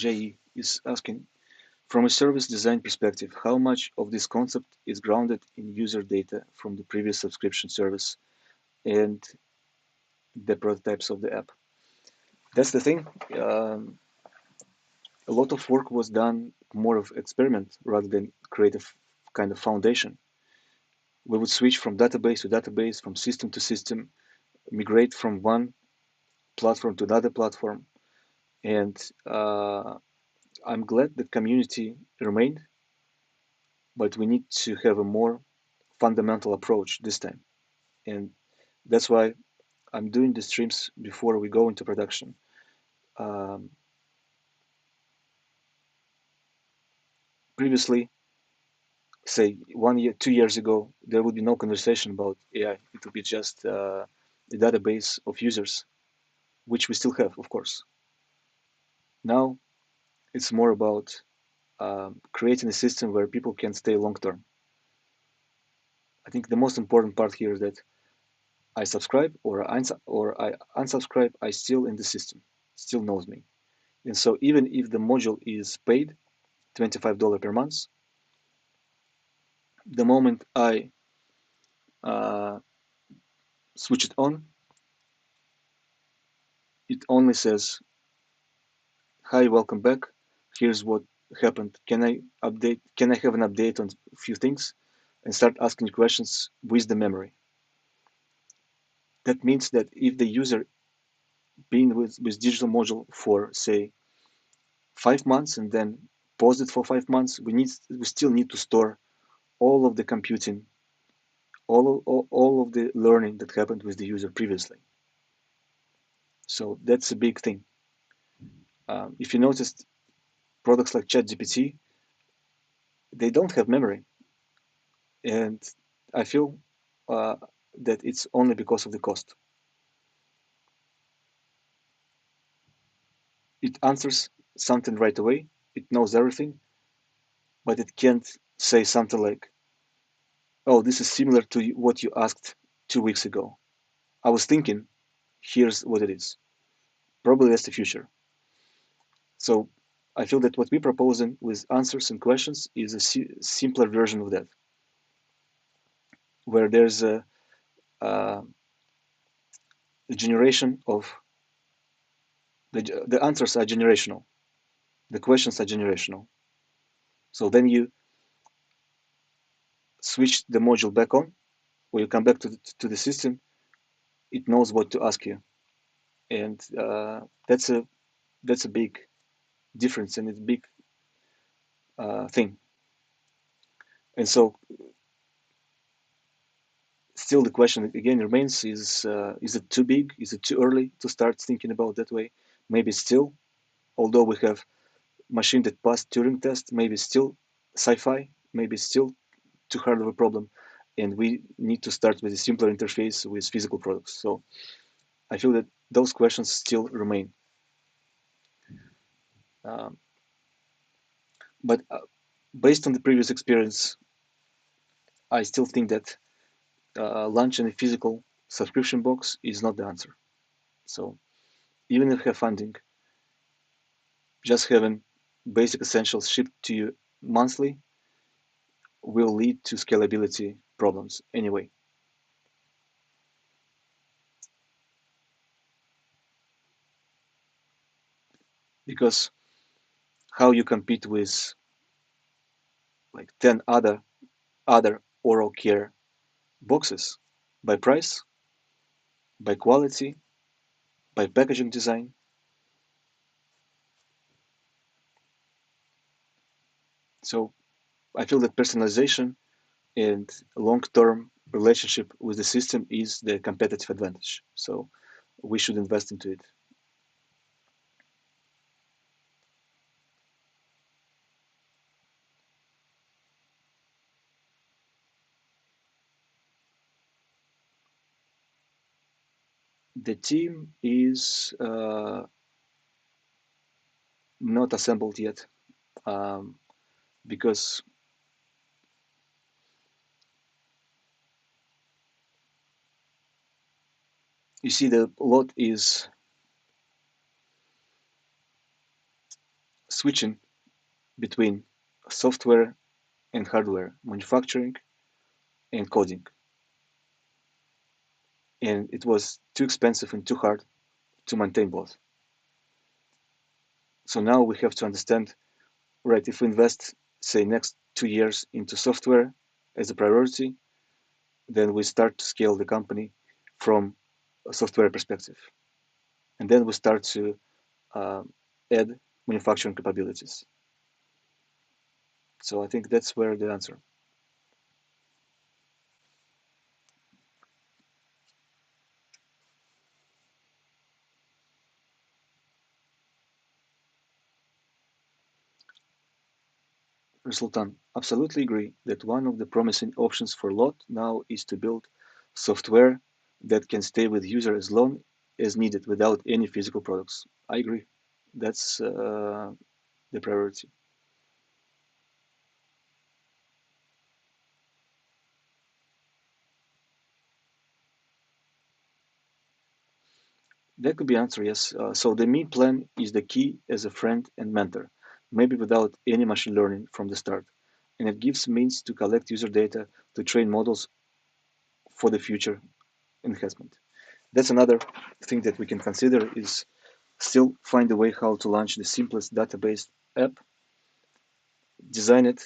JE is asking, from a service design perspective, how much of this concept is grounded in user data from the previous subscription service and the prototypes of the app? That's the thing. A lot of work was done more of experiment rather than create a kind of foundation. We would switch from database to database, from system to system, migrate from one platform to another platform. And I'm glad the community remained, but we need to have a more fundamental approach this time. And that's why I'm doing the streams before we go into production. Um, Previously, say 1 year, 2 years ago, there would be no conversation about AI. It would be just a database of users, which we still have, of course. Now it's more about creating a system where people can stay long term. I think the most important part here is that I subscribe or I unsubscribe, I still in the system, still knows me. And so even if the module is paid $25 per month, the moment I uh, switch it on, it only says, "Hi, welcome back. Here's what happened. Can I update? Can I have an update on a few things?" And start asking questions with the memory. That means that if the user been with digital module for say 5 months and then pause it for 5 months, we still need to store all of the computing, all of the learning that happened with the user previously. So that's a big thing. If you noticed, products like ChatGPT, they don't have memory, and I feel uh, that it's only because of the cost. It answers something right away. It knows everything, but it can't say something like, "Oh, this is similar to what you asked 2 weeks ago. I was thinking, here's what it is." Probably that's the future. So I feel that what we're proposing with answers and questions is a simpler version of that, where there's uh, a generation of the answers are generational, the questions are generational. So then you switch the module back on, or you come back to the system, it knows what to ask you, and that's a big difference and it's a big thing. And so still the question again remains: is it too big? Is it too early to start thinking about that way? Maybe still, although we have machine that passed Turing test, maybe still sci-fi, maybe still too hard of a problem, and we need to start with a simpler interface with physical products. So I feel that those questions still remain. Um, but based on the previous experience, I still think that launching a physical subscription box is not the answer. So even if you have funding, just having basic essentials shipped to you monthly will lead to scalability problems anyway. Because how you compete with like 10 other oral care boxes? By price, by quality, by packaging design. So I feel that personalization and long-term relationship with the system is the competitive advantage. So we should invest into it. The team is not assembled yet, um, because you see the lot is switching between software and hardware, manufacturing and coding. And it was too expensive and too hard to maintain both. So now we have to understand, right, if we invest, say, next 2 years into software as a priority, then we start to scale the company from a software perspective. And then we start to uh, add manufacturing capabilities. So I think that's where the answer. Sultan, absolutely agree that one of the promising options for Lot now is to build software that can stay with user as long as needed without any physical products. I agree. That's the priority. That could be answer, yes. So the me plan is the key as a friend and mentor, maybe without any machine learning from the start. And it gives means to collect user data to train models for the future enhancement. That's another thing that we can consider is still find a way how to launch the simplest database app, design it,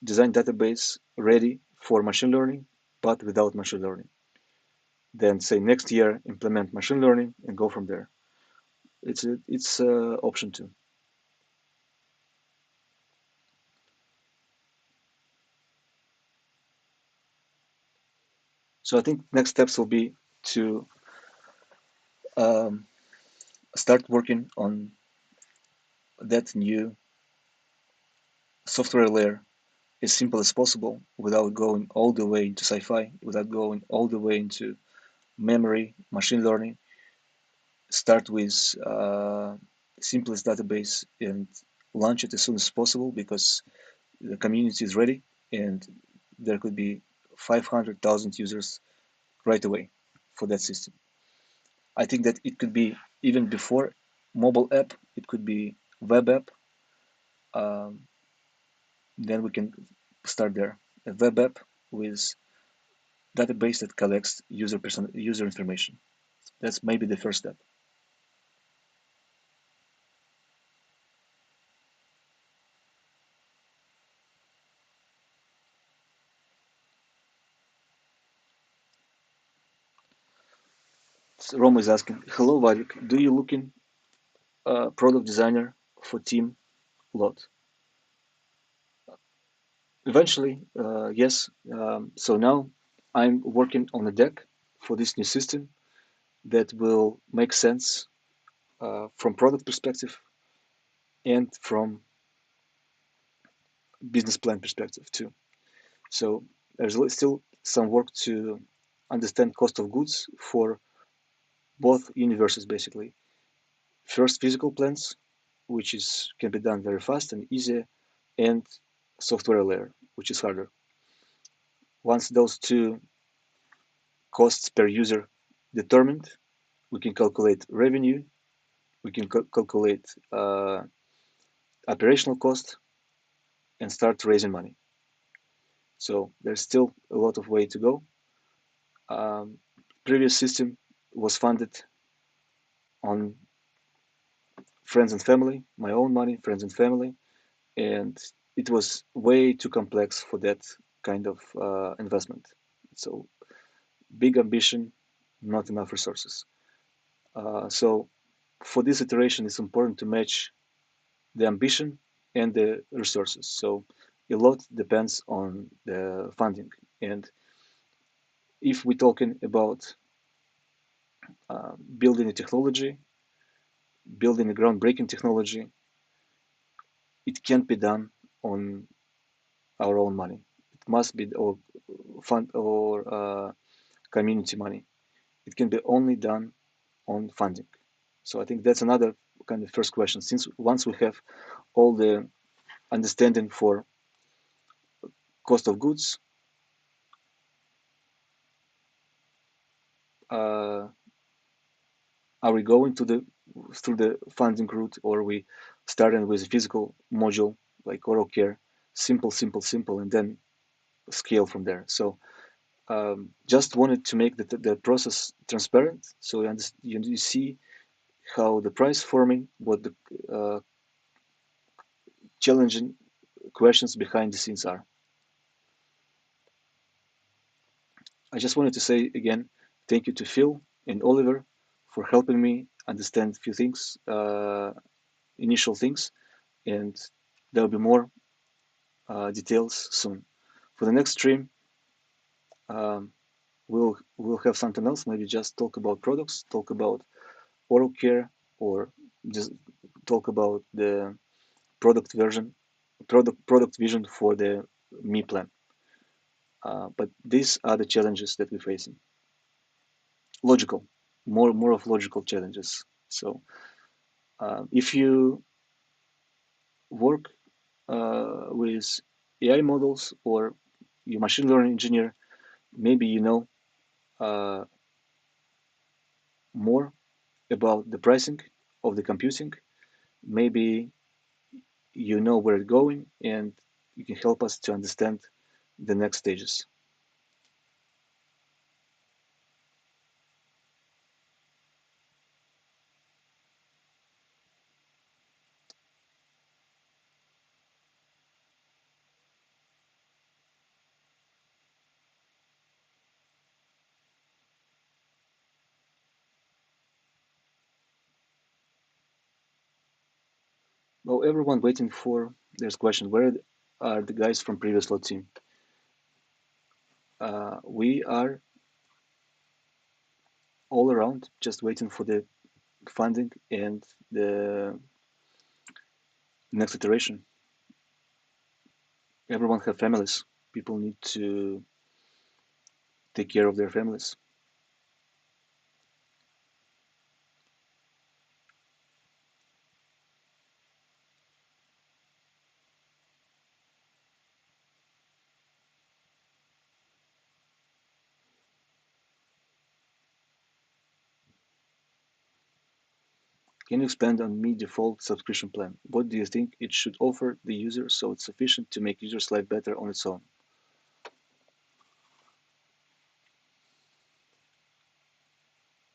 design database ready for machine learning, but without machine learning. Then say next year implement machine learning and go from there. It's option two. So I think next steps will be to um, start working on that new software layer as simple as possible without going all the way into sci-fi, without going all the way into memory, machine learning. Start with simplest database and launch it as soon as possible because the community is ready and there could be 500,000 users right away for that system. I think that it could be even before mobile app, it could be web app. Um, then we can start there. A web app with database that collects user information. That's maybe the first step. So Roma is asking, hello Vadik, do you looking product designer for team lot? Eventually, yes. So now I'm working on a deck for this new system that will make sense from product perspective and from business plan perspective too. So there's still some work to understand cost of goods for both universes basically. First, physical plans, which is can be done very fast and easy, and software layer, which is harder. Once those two costs per user determined, we can calculate revenue, we can calculate operational cost, and start raising money. So there's still a lot of way to go. Um, Previous system was funded on friends and family, my own money, friends and family, and it was way too complex for that kind of investment. So big ambition, not enough resources. So for this iteration, it's important to match the ambition and the resources. So a lot depends on the funding. And if we're talking about building a technology, building a groundbreaking technology, it can't be done on our own money. It must be or fund or community money. It can be only done on funding. So I think that's another kind of first question. Since once we have all the understanding for cost of goods, uh, are we going to the through the funding route or are we starting with a physical module like oral care, simple, simple, simple, and then scale from there. So just wanted to make the process transparent, so you see how the price forming, what the challenging questions behind the scenes are. I just wanted to say again, thank you to Phil and Oliver for helping me understand a few things, initial things, and there'll be more details soon. For the next stream, um, we'll have something else. Maybe just talk about products, talk about oral care, or just talk about the product version, product vision for the Me plan. But these are the challenges that we're facing. Logical, more of logical challenges. So if you work with AI models or you're machine learning engineer, maybe you know uh, more about the pricing of the computing. Maybe you know where it's going and you can help us to understand the next stages. Well, everyone waiting for there's question, where are the guys from previous lot team? We are all around just waiting for the funding and the next iteration. Everyone have families. People need to take care of their families. Can you expand on Me default subscription plan? What do you think it should offer the user so it's sufficient to make users' life better on its own?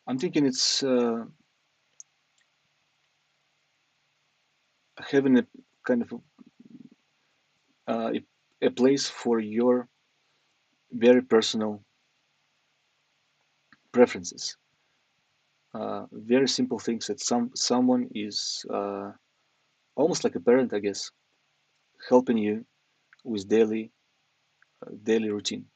I'm thinking it's having a kind of a place for your very personal preferences. Very simple things that someone is almost like a parent, I guess, helping you with daily routine.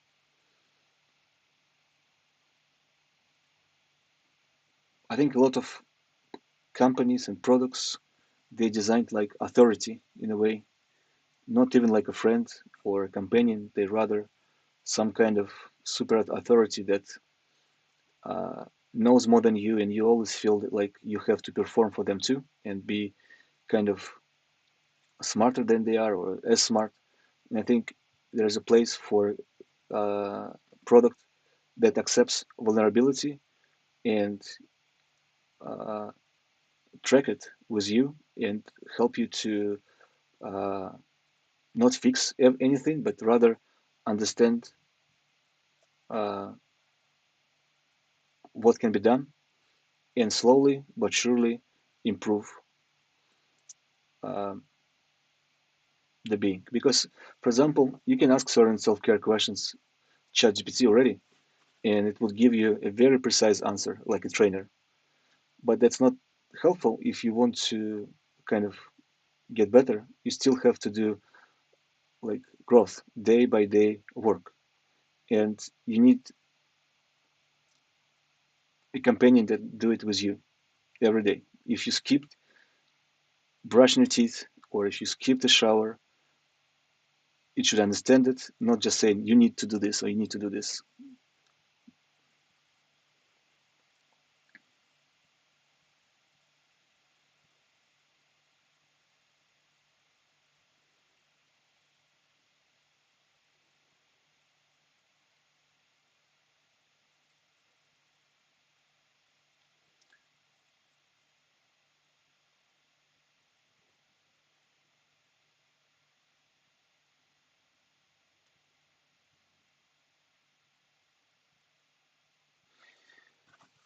I think a lot of companies and products they designed like authority in a way, not even like a friend or a companion. They rather some kind of super authority that uh, knows more than you, and you always feel that, like you have to perform for them too and be kind of smarter than they are or as smart. And I think there's a place for uh, product that accepts vulnerability and uh, track it with you and help you to uh, not fix anything, but rather understand uh, what can be done and slowly but surely improve um, the being. Because, for example, you can ask certain self-care questions ChatGPT already, and it would give you a very precise answer like a trainer. But that's not helpful if you want to kind of get better. You still have to do like growth, day by day work, and you need a companion that do it with you every day. If you skip brushing your teeth or if you skip the shower, it should understand it, not just saying you need to do this or you need to do this.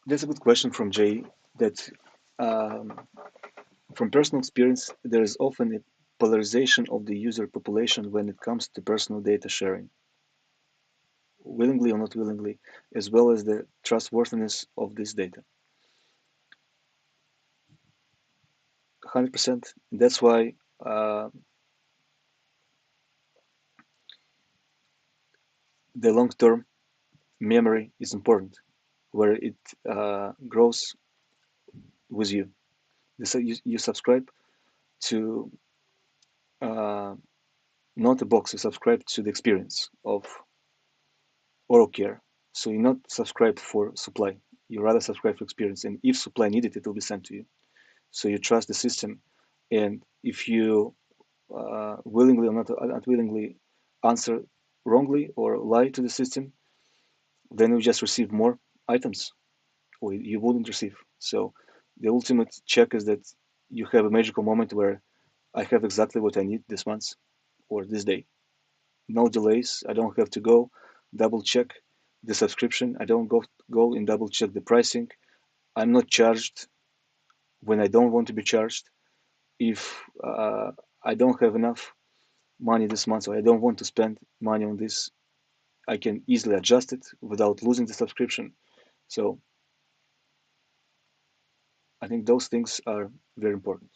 That's a good question from Jay. That from personal experience, there is often a polarization of the user population when it comes to personal data sharing, willingly or not willingly, as well as the trustworthiness of this data. 100%. That's why the long-term memory is important, where it grows with you. So you subscribe to uh, not a box, you subscribe to the experience of oral care. So you not subscribe for supply, you rather subscribe for experience. And if supply needed, it will be sent to you. So you trust the system. And if you willingly or not unwillingly answer wrongly or lie to the system, then you just receive more items or you wouldn't receive. So the ultimate check is that you have a magical moment where I have exactly what I need this month or this day. No delays. I don't have to go double check the subscription. I don't go and double check the pricing. I'm not charged when I don't want to be charged. If I don't have enough money this month or I don't want to spend money on this, I can easily adjust it without losing the subscription. So I think those things are very important.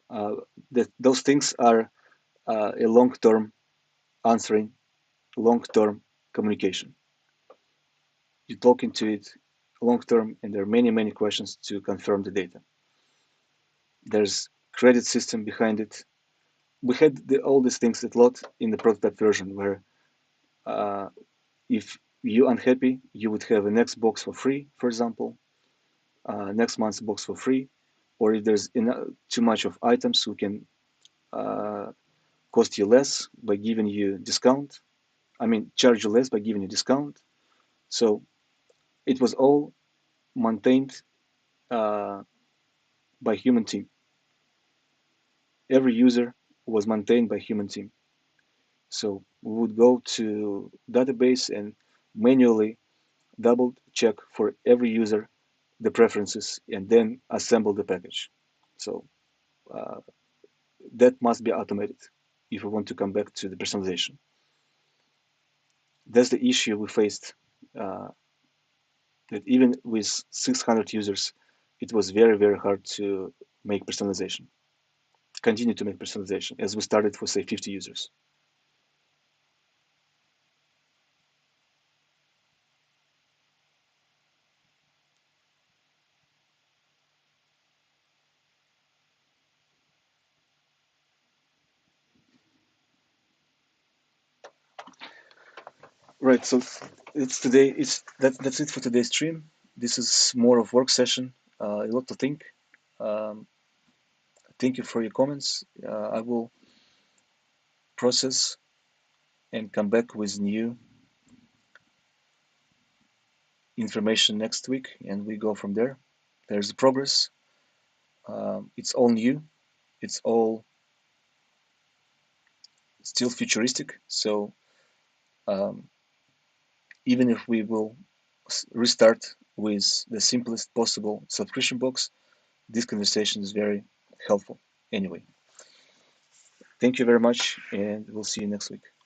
Uh, those things are a long-term answering, long-term communication. You talk into it long-term, and there are many, many questions to confirm the data. There's credit system behind it. We had all these things a lot in the prototype version, where uh, if you're unhappy, you would have a next box for free, for example, next month's box for free, or if there's too much of items, we can uh, cost you less by giving you discount. I mean, charge you less by giving you discount. So it was all maintained uh, by human team. Every user was maintained by human team. So we would go to database and manually double check for every user the preferences and then assemble the package. So uh, that must be automated if we want to come back to the personalization. That's the issue we faced. Uh, that even with 600 users, it was very, very hard to make personalization, continue to make personalization as we started for, say, 50 users. Right. So it's today. That's it for today's stream. This is more of work session. A lot to think. Um, thank you for your comments. I will process and come back with new information next week, and we go from there. There's the progress. It's all new. It's all still futuristic. So um, even if we will restart with the simplest possible subscription box, this conversation is very helpful. Anyway, thank you very much, and we'll see you next week.